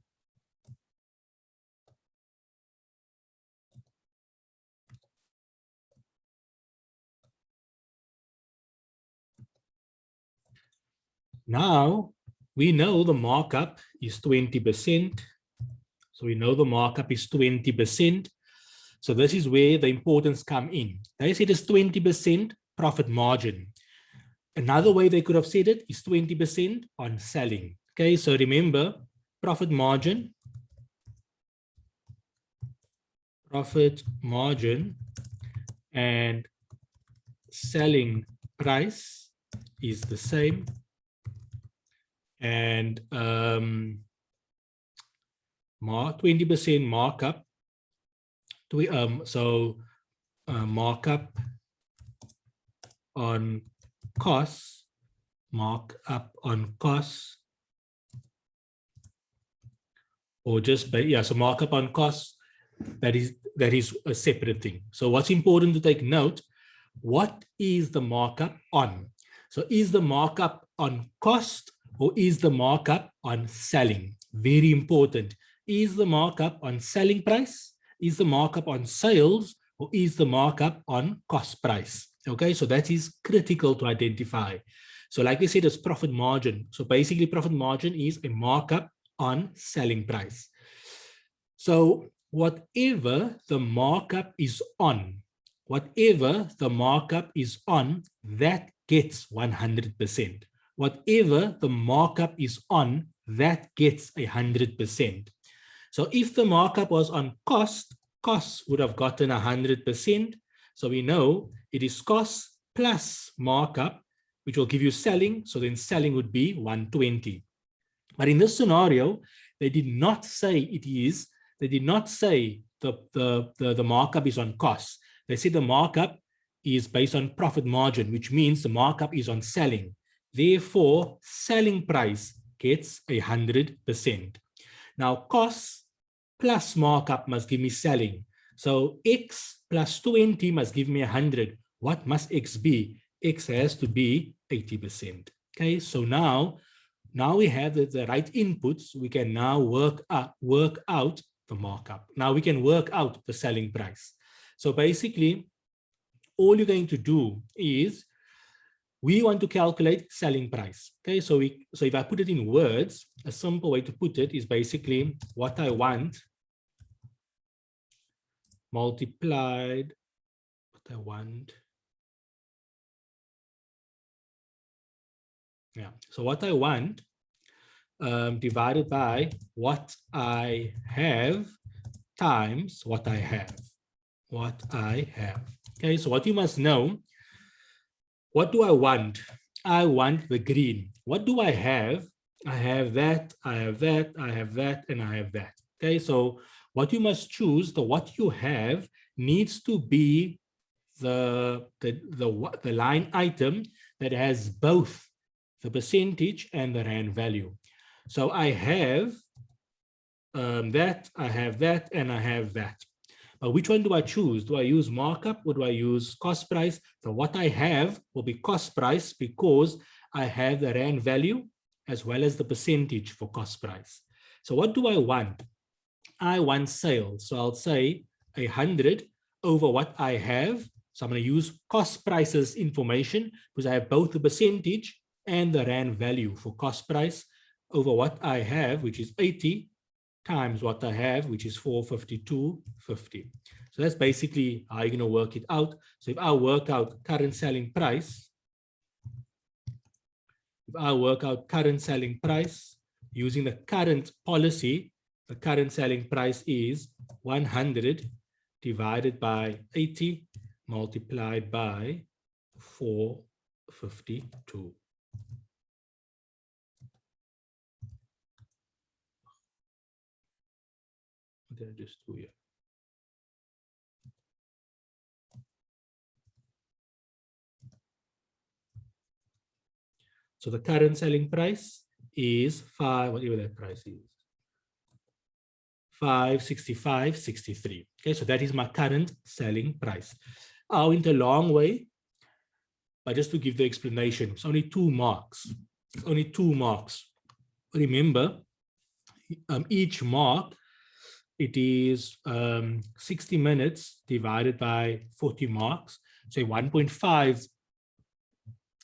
Now we know the markup is 20%. So we know the markup is 20%. So this is where the importance come in. They said it's 20% profit margin. Another way they could have said it is 20% on selling. Okay, so remember, profit margin and selling price is the same. And 20% markup. Markup on costs, or just so markup on costs, that is a separate thing. So what's important to take note, what is the markup on? So is the markup on cost or is the markup on selling? Very important. Is the markup on selling price? Is the markup on sales, or is the markup on cost price? Okay, so that is critical to identify. So like we said, it's profit margin. So basically profit margin is a markup on selling price. So whatever the markup is on, that gets 100%. Whatever the markup is on, that gets 100%. So if the markup was on costs would have gotten 100%. So we know it is cost plus markup, which will give you selling. So then selling would be 120. But in this scenario, they did not say it is. They did not say the markup is on costs. They said the markup is based on profit margin, which means the markup is on selling. Therefore, selling price gets 100%. Now, costs plus markup must give me selling. So X plus 20 must give me 100. What must X be? X has to be 80%. Okay, so now we have the right inputs. We can now work out the markup. Now we can work out the selling price. So basically, all you're going to do is we want to calculate selling price. Okay, so if I put it in words, a simple way to put it is basically what I want multiplied what I want. Yeah, so what I want divided by what I have times what I have. Okay, so what you must know, what do I want? I want the green. What do I have? I have that, I have that, I have that, and I have that. Okay, so what you must choose, what you have needs to be the line item that has both the percentage and the rand value. So I have that, I have that, and I have that. Which one do I choose? Do I use markup or do I use cost price? So what I have will be cost price because I have the rand value as well as the percentage for cost price. So what do I want? I want sales. So I'll say 100 over what I have. So I'm going to use cost prices information because I have both the percentage and the rand value for cost price over what I have, which is 80 times what I have, which is 452.50. So that's basically how you're going to work it out. So if I work out current selling price, using the current policy, the current selling price is 100 divided by 80 multiplied by 452. What did I just do here? So the current selling price is whatever that price is, 565.63. Okay, so that is my current selling price. I went a long way, but just to give the explanation, it's only 2 marks. It's only 2 marks. Remember, each mark, it is 60 minutes divided by 40 marks, so 1.5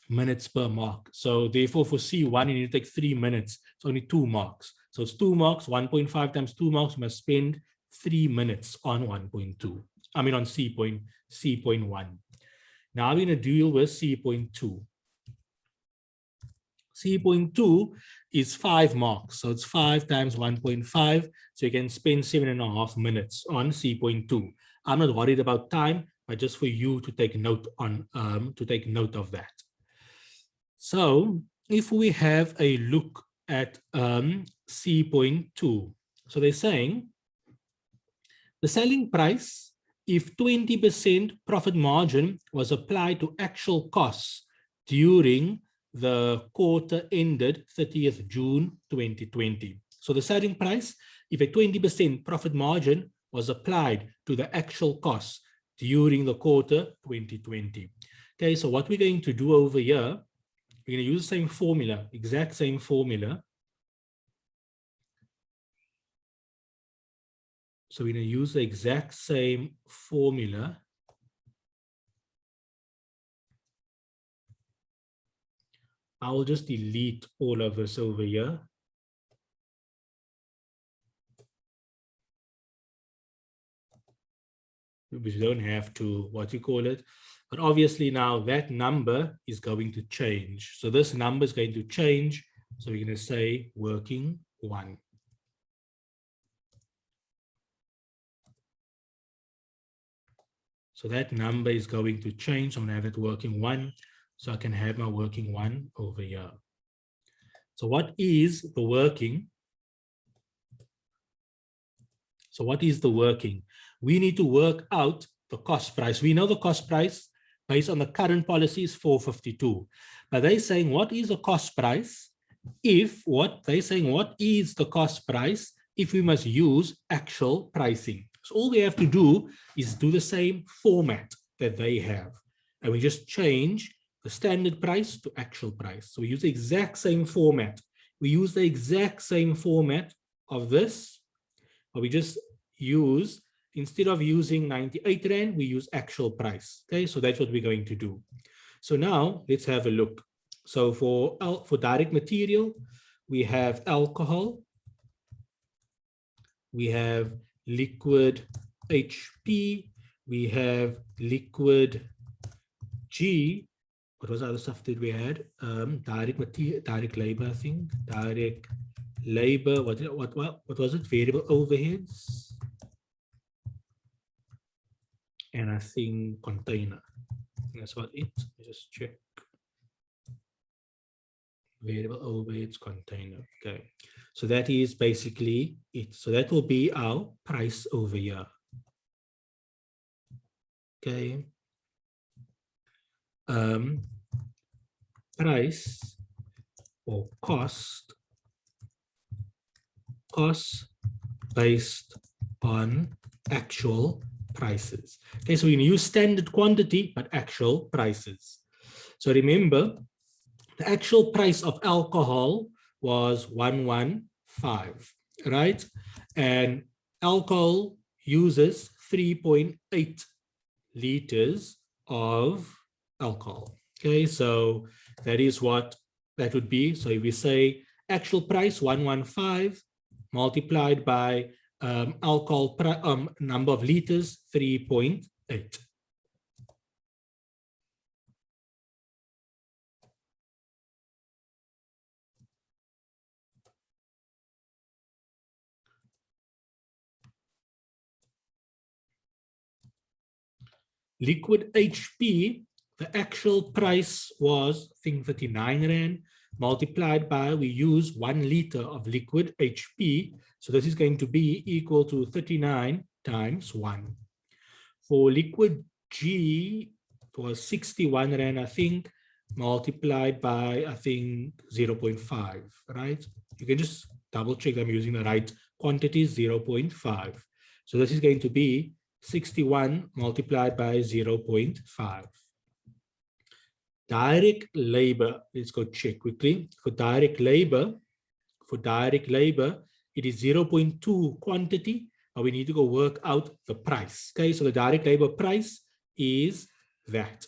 minutes per mark. So therefore for C1, you need to take 3 minutes. It's only 2 marks. So it's 2 marks, 1.5 times 2 marks, you must spend 3 minutes on 1.2. I mean on C.1. Now we're going to deal with C.2. C.2 is 5 marks. So it's 5 times 1.5. So you can spend 7.5 minutes on C.2. I'm not worried about time, but just for you to take note on of that. So if we have a look at C.2, so they're saying the selling price, if 20% profit margin was applied to actual costs during the quarter ended 30th June 2020. So the selling price, if a 20% profit margin was applied to the actual costs during the quarter 2020. Okay, so what we're going to do over here, we're going to use the same formula, exact same formula. So we're going to use the exact same formula. I will just delete all of this over here. We don't have to, what you call it. But obviously now that number is going to change. So this number is going to change. So we're going to say working 1. So that number is going to change. I'm going to have it working 1. So I can have my working 1 over here. So what is the working? So what is the working? We need to work out the cost price. We know the cost price based on the current policy is 452. But they're saying what is the cost price if what is the cost price if we must use actual pricing? So all we have to do is do the same format that they have. And we just change the standard price to actual price. So we use the exact same format. We use the exact same format of this, but we just use, instead of using 98 Rand, we use actual price. Okay, so that's what we're going to do. So now let's have a look. So for direct material, we have alcohol, we have liquid HP, we have liquid G. What was the other stuff that we had? Direct material, direct labor, I think. Direct labor, what was it? Variable overheads. And I think container. That's what it. Just check. Variable overheads container. Okay. So that is basically it. So that will be our price over here. Okay. Price or cost based on actual prices. Okay, so we use standard quantity, but actual prices. So remember, the actual price of alcohol was 115, right? And alcohol uses 3.8 liters of alcohol. Okay, so that is what that would be. So if we say actual price 115 multiplied by alcohol number of liters 3.8. Liquid HP, the actual price was, I think, 39 Rand, multiplied by, we use 1 liter of liquid HP. So this is going to be equal to 39 times 1. For liquid G, it was 61 Rand, I think, multiplied by, I think, 0.5, right? You can just double check I'm using the right quantity, 0.5. So this is going to be 61 multiplied by 0.5. Direct labor, let's go check quickly. For direct labor, it is 0.2 quantity, but we need to go work out the price. Okay, so the direct labor price is that.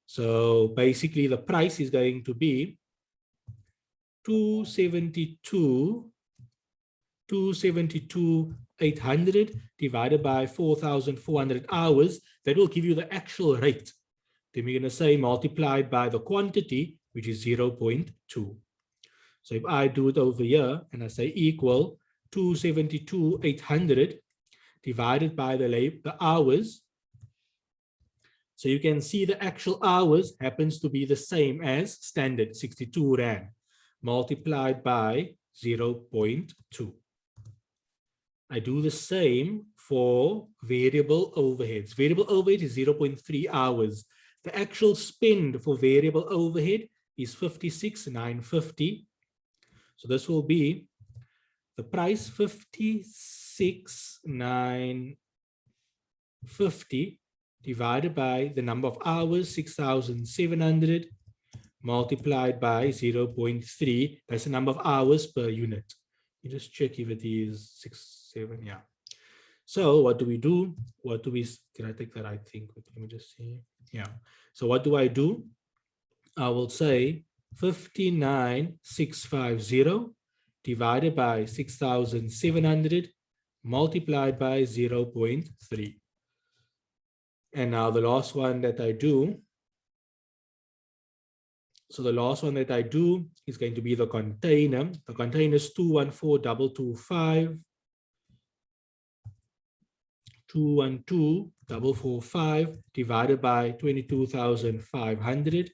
So basically the price is going to be 272,800 divided by 4,400 hours. That will give you the actual rate. Then we're going to say multiplied by the quantity, which is 0.2. So if I do it over here and I say equal 272,800 divided by the hours. So you can see the actual hours happens to be the same as standard 62 Rand multiplied by 0.2. I do the same for variable overheads. Variable overhead is 0.3 hours. The actual spend for variable overhead is 56,950. So this will be the price 56,950 divided by the number of hours 6,700 multiplied by 0.3. That's the number of hours per unit. You just check if it is 6, 7, yeah. So what do we do? Can I take the right thing? Let me just see. Yeah. So what do? I will say 59,650 divided by 6,700 multiplied by 0.3. And now the last one that I do. So the last one that I do is going to be the container. The container is 214,225. 212,445 divided by 22,500.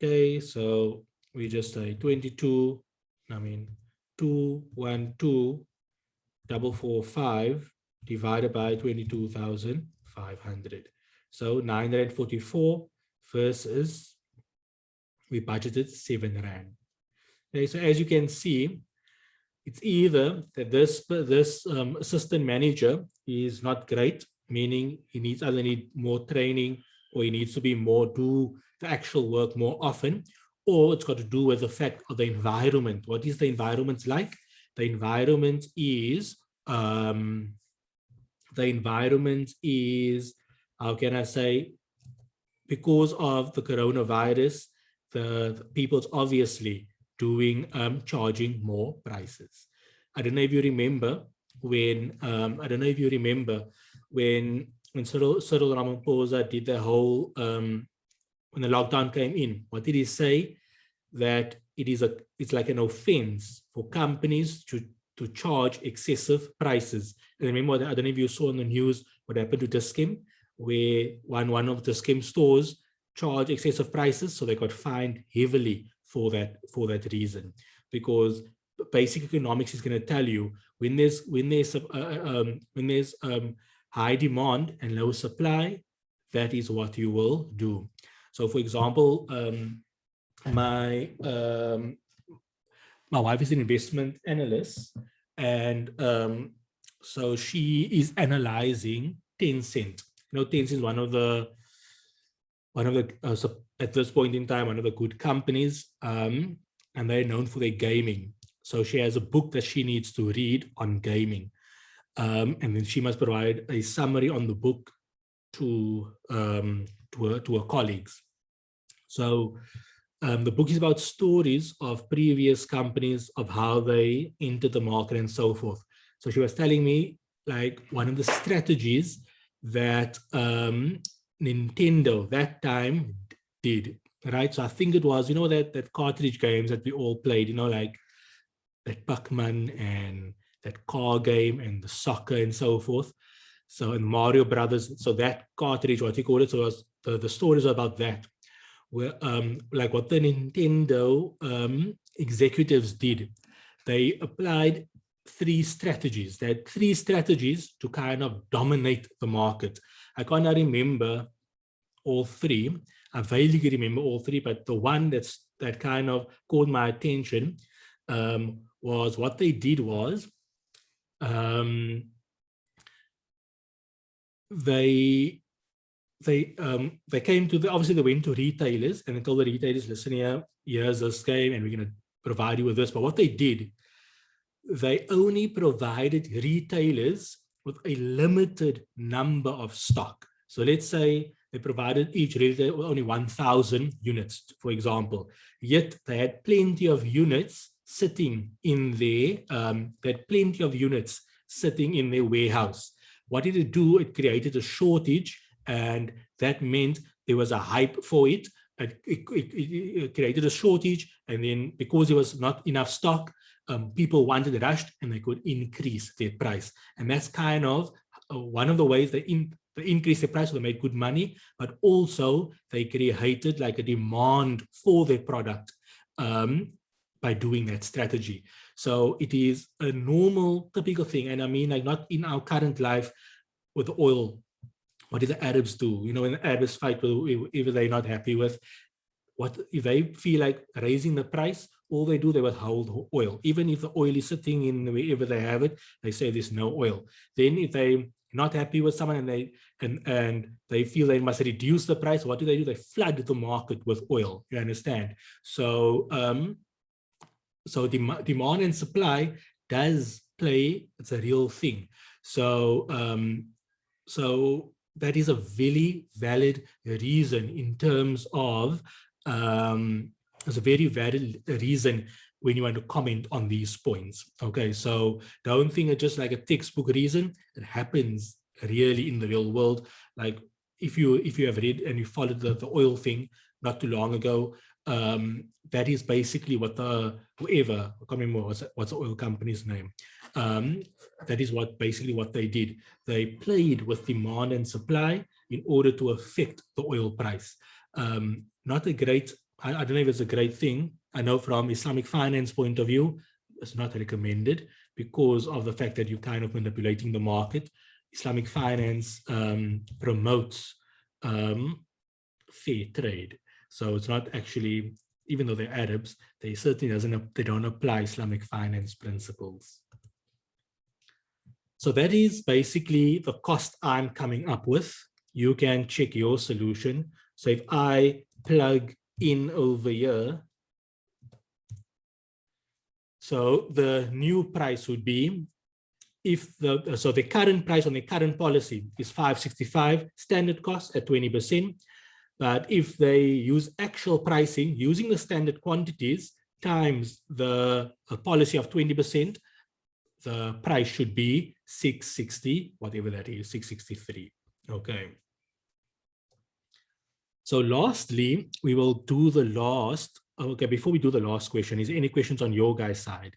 Okay, so we just say 212,445 divided by 22,500. So 944 versus we budgeted 7 Rand. Okay, so as you can see, it's either that this assistant manager is not great, meaning he either need more training or he needs to be do the actual work more often, or it's got to do with the fact of the environment. What is the environment like? The environment is, how can I say, because of the coronavirus, the people's obviously doing charging more prices. I don't know if you remember when Cyril Ramaphosa did the whole when the lockdown came in. What did he say? That it's like an offense for companies to charge excessive prices. And remember, I don't know if you saw on the news what happened to Dischem, where one of the Dischem stores charged excessive prices, so they got fined heavily for that reason. Because basic economics is going to tell you when there's high demand and low supply, that is what you will do. So, for example, my wife is an investment analyst, and So she is analyzing Tencent. You know, Tencent is one of the so at this point in time, one of the good companies, and they're known for their gaming. So she has a book that she needs to read on gaming, and then she must provide a summary on the book to her colleagues. So the book is about stories of previous companies, of how they entered the market and so forth. So she was telling me, like, one of the strategies that Nintendo that time did, right? So I think it was, you know, that cartridge games that we all played, you know, like that Pac-Man and that car game and the soccer and so forth. So in Mario Brothers, so that cartridge, what you call it, so it was the stories about that, where like what the Nintendo executives did, they applied three strategies. They had three strategies to kind of dominate the market. I cannot remember all three. I vaguely remember all three, but the one that kind of caught my attention was what they did was they came to obviously they went to retailers and they told the retailers, listen here, here's this game and we're going to provide you with this. But what they did, they only provided retailers with a limited number of stock. So let's say they provided each retailer with only 1,000 units, for example. Yet they had plenty of units sitting in their, sitting in their warehouse. What did it do? It created a shortage, and that meant there was a hype for it. It created a shortage, and then because there was not enough stock, people wanted it rushed, and they could increase their price. And that's kind of one of the ways they increased the price, so they made good money, but also they created like a demand for their product by doing that strategy. So it is a normal, typical thing. And I mean, like, not in our current life with oil. What do the Arabs do? You know, when the Arabs fight with whoever they're not happy with, what if they feel like raising the price? All they do, they withhold oil. Even if the oil is sitting in wherever they have it, they say there's no oil. Then if they're not happy with someone and they feel they must reduce the price, what do? They flood the market with oil. You understand? So so demand and supply does play, it's a real thing. So so that is a very valid reason in terms of it's a very valid reason when you want to comment on these points. Okay, so don't think it's just like a textbook reason. It happens really in the real world. Like if you have read and you followed the oil thing not too long ago, that is basically what whoever, I can't remember what's the oil company's name. That is basically what they did. They played with demand and supply in order to affect the oil price. Not a great, I don't know if it's a great thing. I know from Islamic finance point of view, it's not recommended because of the fact that you're kind of manipulating the market. Islamic finance promotes fair trade. So it's not actually, even though they're Arabs, they certainly they don't apply Islamic finance principles. So that is basically the cost I'm coming up with. You can check your solution. So if I plug in over here, so the new price would be, if the current price on the current policy is 565 standard cost at 20%. But if they use actual pricing using the standard quantities times the policy of 20%, the price should be 660, whatever that is, 663. Okay. So lastly, we will do the last. Okay, before we do the last question, is there any questions on your guys' side?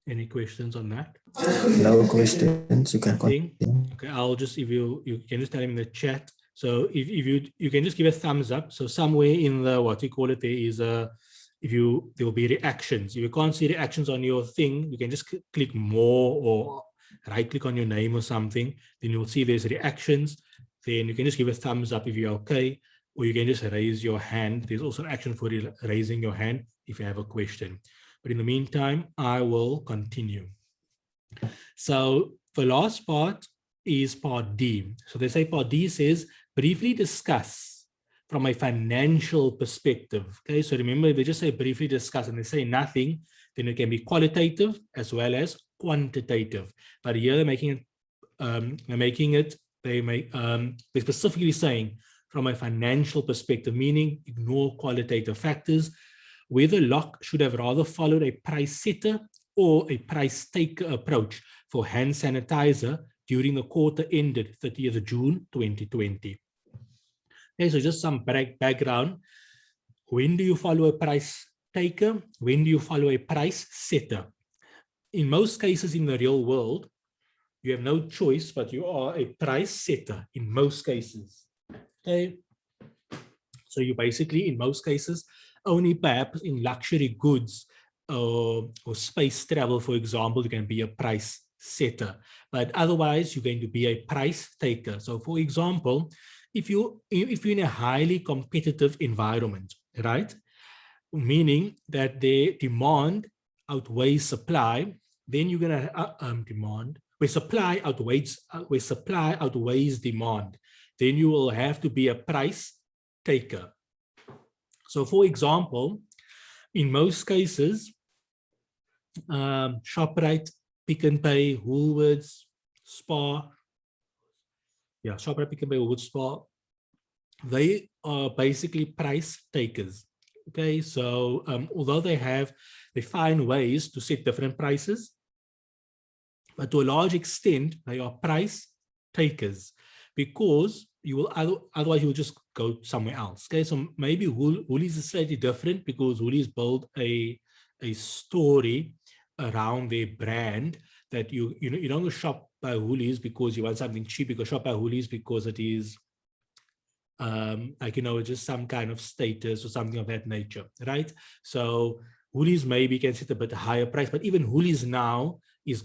Any questions on that? No questions. You can continue. Okay, I'll just, if you can just tell him in the chat. So if you can just give a thumbs up. So somewhere in the, what you call it, there is a, there will be reactions. If you can't see reactions on your thing, you can just click more or right click on your name or something. Then you'll see there's reactions. Then you can just give a thumbs up if you're okay. or you can just raise your hand. There's also an action for raising your hand if you have a question. But in the meantime, I will continue. So the last part is part D. So they say part D says, briefly discuss from a financial perspective. Okay, so remember, they just say briefly discuss and they say nothing, then it can be qualitative as well as quantitative. But here they're they're specifically saying from a financial perspective, meaning ignore qualitative factors, whether Locke should have rather followed a price setter or a price taker approach for hand sanitizer during the quarter ended 30th of June 2020. Okay, so just some background. When do you follow a price taker? When do you follow a price setter? In most cases in the real world, you have no choice, but you are a price setter in most cases. Okay, so you basically, in most cases, only perhaps in luxury goods or space travel, for example, you can be a price setter, but otherwise you're going to be a price taker. So for example, if you're in a highly competitive environment, right, meaning that the demand outweighs supply, then you're going to demand where supply outweighs demand, then you will have to be a price taker. So for example, in most cases, ShopRite, Pick n Pay, Woolworths, Spar, ShopRite, Pick n Pay, Woolworths, Spar, they are basically price takers. Okay, so although they find ways to set different prices, but to a large extent, they are price takers because you will otherwise you will just go somewhere else. Okay, so maybe Woolies is slightly different because Woolies build a story around their brand that you don't go shop by Woolies because you want something cheap. You go shop by Woolies because it is just some kind of status or something of that nature, right? So Woolies maybe can set a bit higher price, but even Woolies now is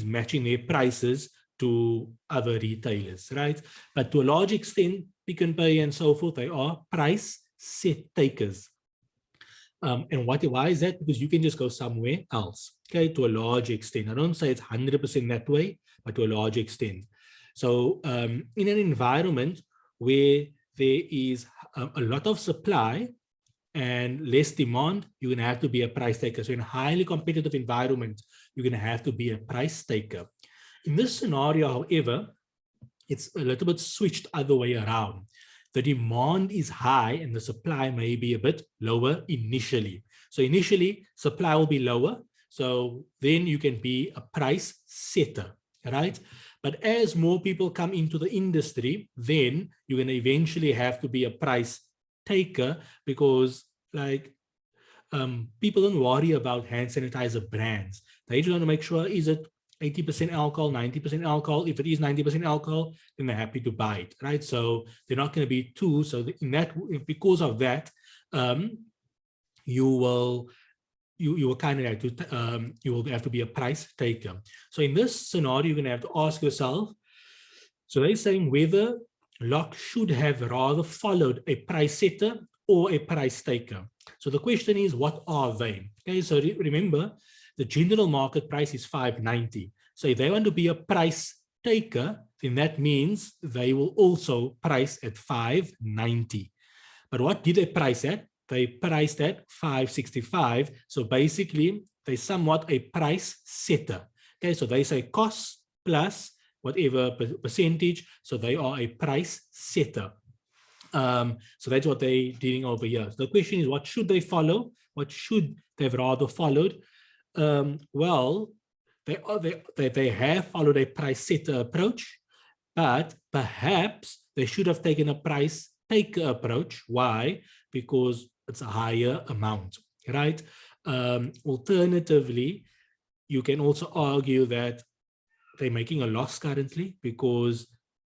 matching their prices to other retailers, right? But to a large extent, Pick n Pay and so forth, they are price set takers. And why is that? Because you can just go somewhere else, okay, to a large extent. I don't say it's 100% that way, but to a large extent. So in an environment where there is a lot of supply and less demand, you're going to have to be a price taker. So in a highly competitive environment, you're going to have to be a price taker. In this scenario, however, it's a little bit switched other way around. The demand is high and the supply may be a bit lower initially. So initially, supply will be lower. So then you can be a price setter, right? But as more people come into the industry, then you're going to eventually have to be a price taker because people don't worry about hand sanitizer brands. They just want to make sure, is it 80% alcohol, 90% alcohol? If it is 90% alcohol, then they're happy to buy it, right? So they're not going to be too. So because of that, you will kind of have to you will have to be a price taker. So in this scenario, you're going to have to ask yourself. So they're saying whether Locke should have rather followed a price setter or a price taker. So the question is, what are they? Okay, so remember, the general market price is $5.90. So if they want to be a price taker, then that means they will also price at $5.90. But what did they price at? They priced at $5.65. So basically, they're somewhat a price setter. Okay, so they say cost plus whatever percentage. So they are a price setter. So that's what they're dealing over here. So the question is, what should they follow? What should they have rather followed? Well, they have followed a price setter approach, but perhaps they should have taken a price taker approach. Why? Because it's a higher amount, right? Alternatively, you can also argue that they're making a loss currently because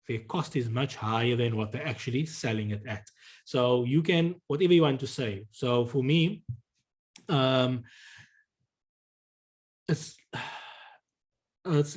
their cost is much higher than what they're actually selling it at. So you can, whatever you want to say. So for me, it's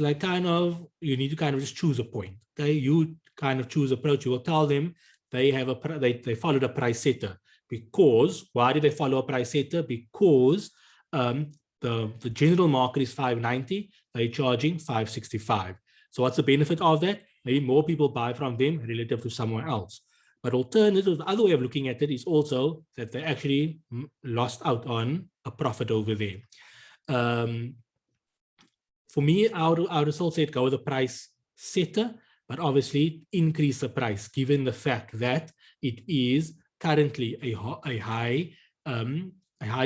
like kind of, you need to kind of just choose a point. Okay, you kind of choose approach. You will tell them they have they followed a price setter. Because why did they follow a price setter? Because the general market is 590, they're charging 565. So what's the benefit of that? Maybe more people buy from them relative to somewhere else. But alternative, the other way of looking at it is also that they actually lost out on a profit over there. For me, I would still say go with the price setter, but obviously increase the price given the fact that it is currently a high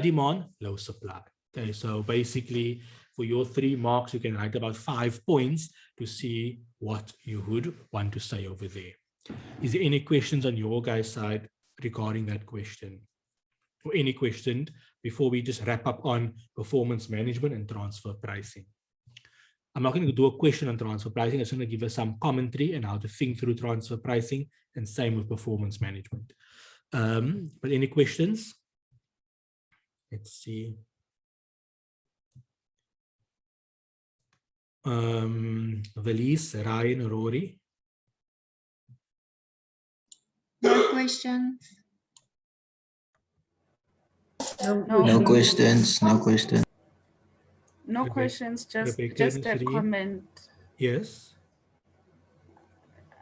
demand, low supply. Okay, so basically for your 3 marks, you can write about 5 points to see what you would want to say over there. Is there any questions on your guys' side regarding that question? Or any question before we just wrap up on performance management and transfer pricing? I'm not going to do a question on transfer pricing. I'm just going to give us some commentary and how to think through transfer pricing, and same with performance management. But any questions? Let's see. Valise, Ryan, Rory. No questions. No questions. No questions. No Rebecca- questions, just Rebecca, a Nasreen? comment. Yes.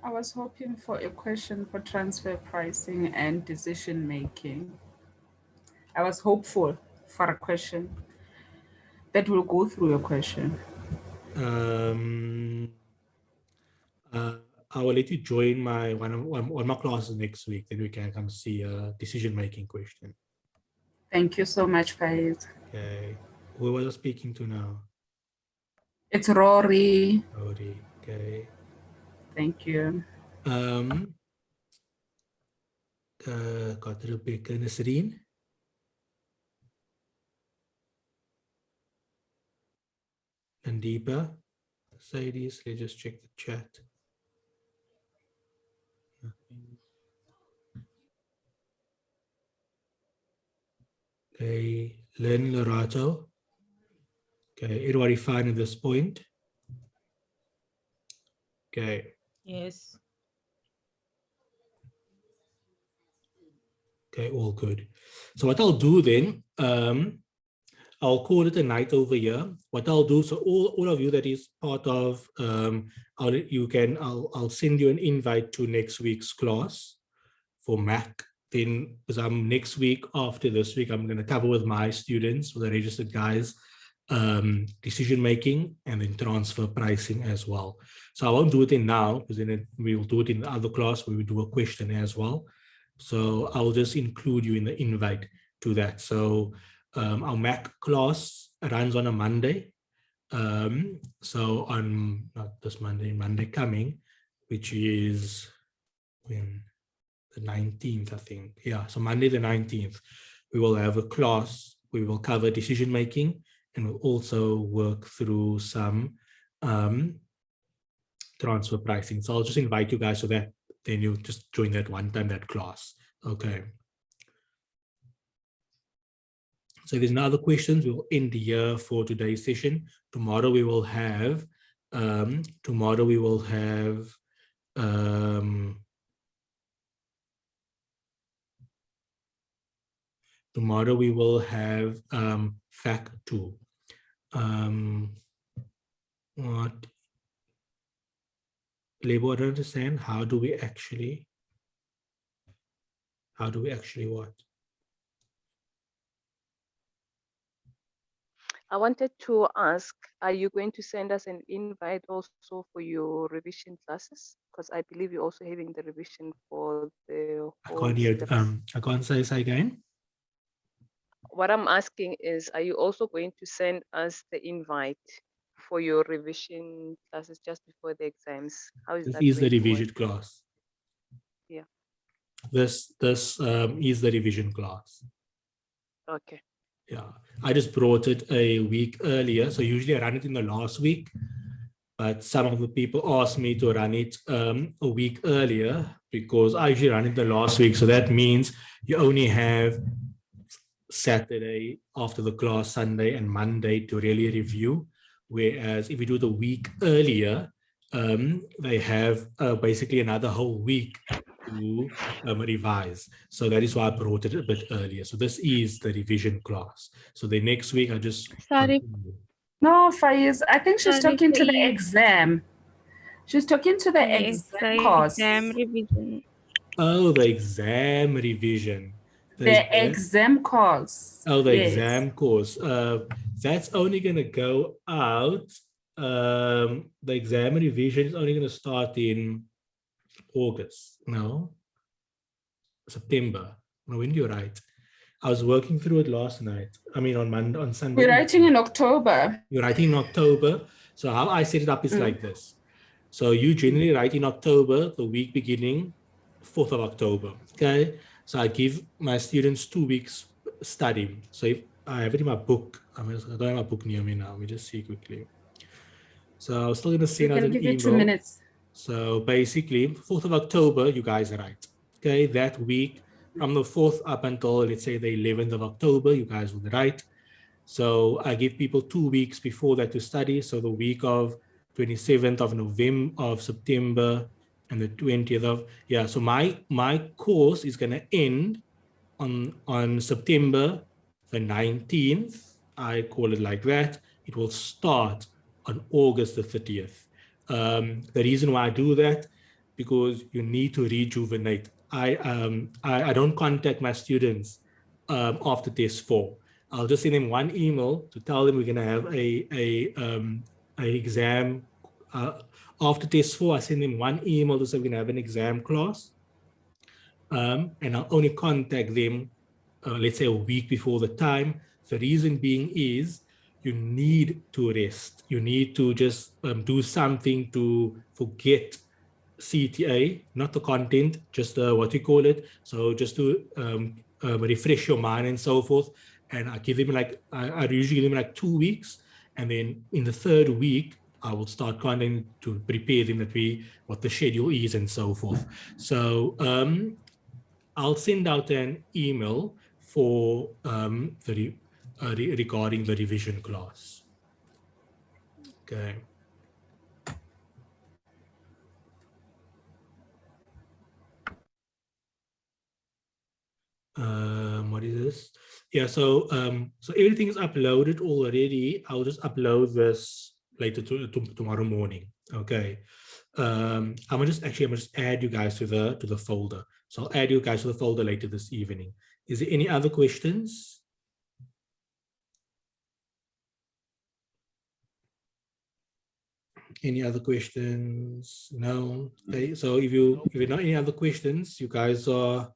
I was hoping for a question for transfer pricing and decision making. I was hopeful for a question that will go through your question. I will let you join my one of my classes next week. Then we can come see a decision making question. Thank you so much, Faiz. Okay. Who was I speaking to now? It's Rory. Rory. Okay. Thank you. Got Rebecca, Nasreen. And Deepa. Mercedes, let's just check the chat. Nothing. Okay, Len Lorato. Okay, everybody fine at this point? Okay. Yes. Okay, all good. So what I'll do then, I'll call it a night over here. What I'll do, so all of you that is part of, I'll send you an invite to next week's class for MAC. Then, because next week after this week, I'm going to cover with my students, with the registered guys, decision making and then transfer pricing as well. So I won't do it in now, because then we'll do it in the other class where we do a question as well. So I'll just include you in the invite to that. So our MAC class runs on a Monday. So on not this Monday, Monday coming, which is when the 19th, I think. Yeah, so Monday the 19th, we will have a class. We will cover decision making, and we'll also work through some transfer pricing. So I'll just invite you guys so that then you just join that one time, that class. Okay. So if there's no other questions, we'll end the year for today's session. Tomorrow we will have fact 2. What labor, I don't understand. How do we actually what? I wanted to ask, are you going to send us an invite also for your revision classes? Because I believe you're also having the revision for the whole I can't hear. syllabus. I can't say again. What I'm asking is, are you also going to send us the invite for your revision classes just before the exams? How is This that is the going to revision work? class. Yeah. This is the revision class. Okay. Yeah, I just brought it a week earlier. So usually I run it in the last week, but some of the people asked me to run it a week earlier because I usually run it the last week. So that means you only have Saturday after the class, Sunday and Monday to really review. Whereas if you do the week earlier, they have basically another whole week to revise. So that is why I brought it a bit earlier. So this is the revision class. So the next week I just Sorry. continue. No, Faiz, I think she's Sorry, talking to the Faiz. exam. She's talking to the It's exam the course. exam revision. Oh, the exam revision. The exam course. Oh, the Yes. exam course. That's only going to go out. The exam revision is only going to start in August. No, September. No, when you're right. I was working through it last night. I mean, on Monday, on Sunday. We're writing in October. You're writing in October. So how I set it up is like this. So you generally write in October, the week beginning 4th of October. Okay. So I give my students 2 weeks study. So if I have it in my book, I don't have my book near me now. Let me just see quickly. So I was still going to We send out can an give you email. 2 minutes. So basically, 4th of October, you guys write. Okay, that week from the 4th up until, let's say, the 11th of October, you guys would write. So I give people 2 weeks before that to study. So the week of 27th of November, of September, and the 20th of, yeah. So my course is going to end on September the 19th. I call it like that. It will start on August the 30th. The reason why I do that, because you need to rejuvenate. I don't contact my students after test 4. I'll just send them one email to tell them we're going to have a exam. After test 4, I send them one email to say we're going to have an exam class. And I'll only contact them, let's say, a week before the time. The reason being is you need to rest. You need to just do something to forget CTA, not the content, just what you call it. So just to refresh your mind and so forth. And I give them I usually give them like 2 weeks. And then in the 3rd week, I will start content to prepare them what the schedule is and so forth. So I'll send out an email for regarding the revision class. Okay. What is this? Yeah, so everything is uploaded already. I'll just upload this later tomorrow morning. Okay. I'm gonna just add you guys to the folder. So I'll add you guys to the folder later this evening. Is there any other questions? Any other questions? No. Okay. So if you not any other questions, you guys are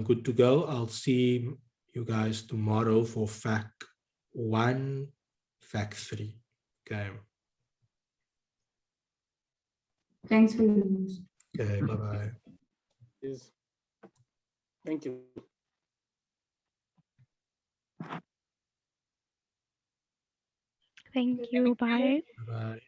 good to go. I'll see you guys tomorrow for FAQ 1, FAQ 3. Okay. Thanks for your news. Okay. Bye bye. Yes. Thank you. Thank you. Bye. Bye bye.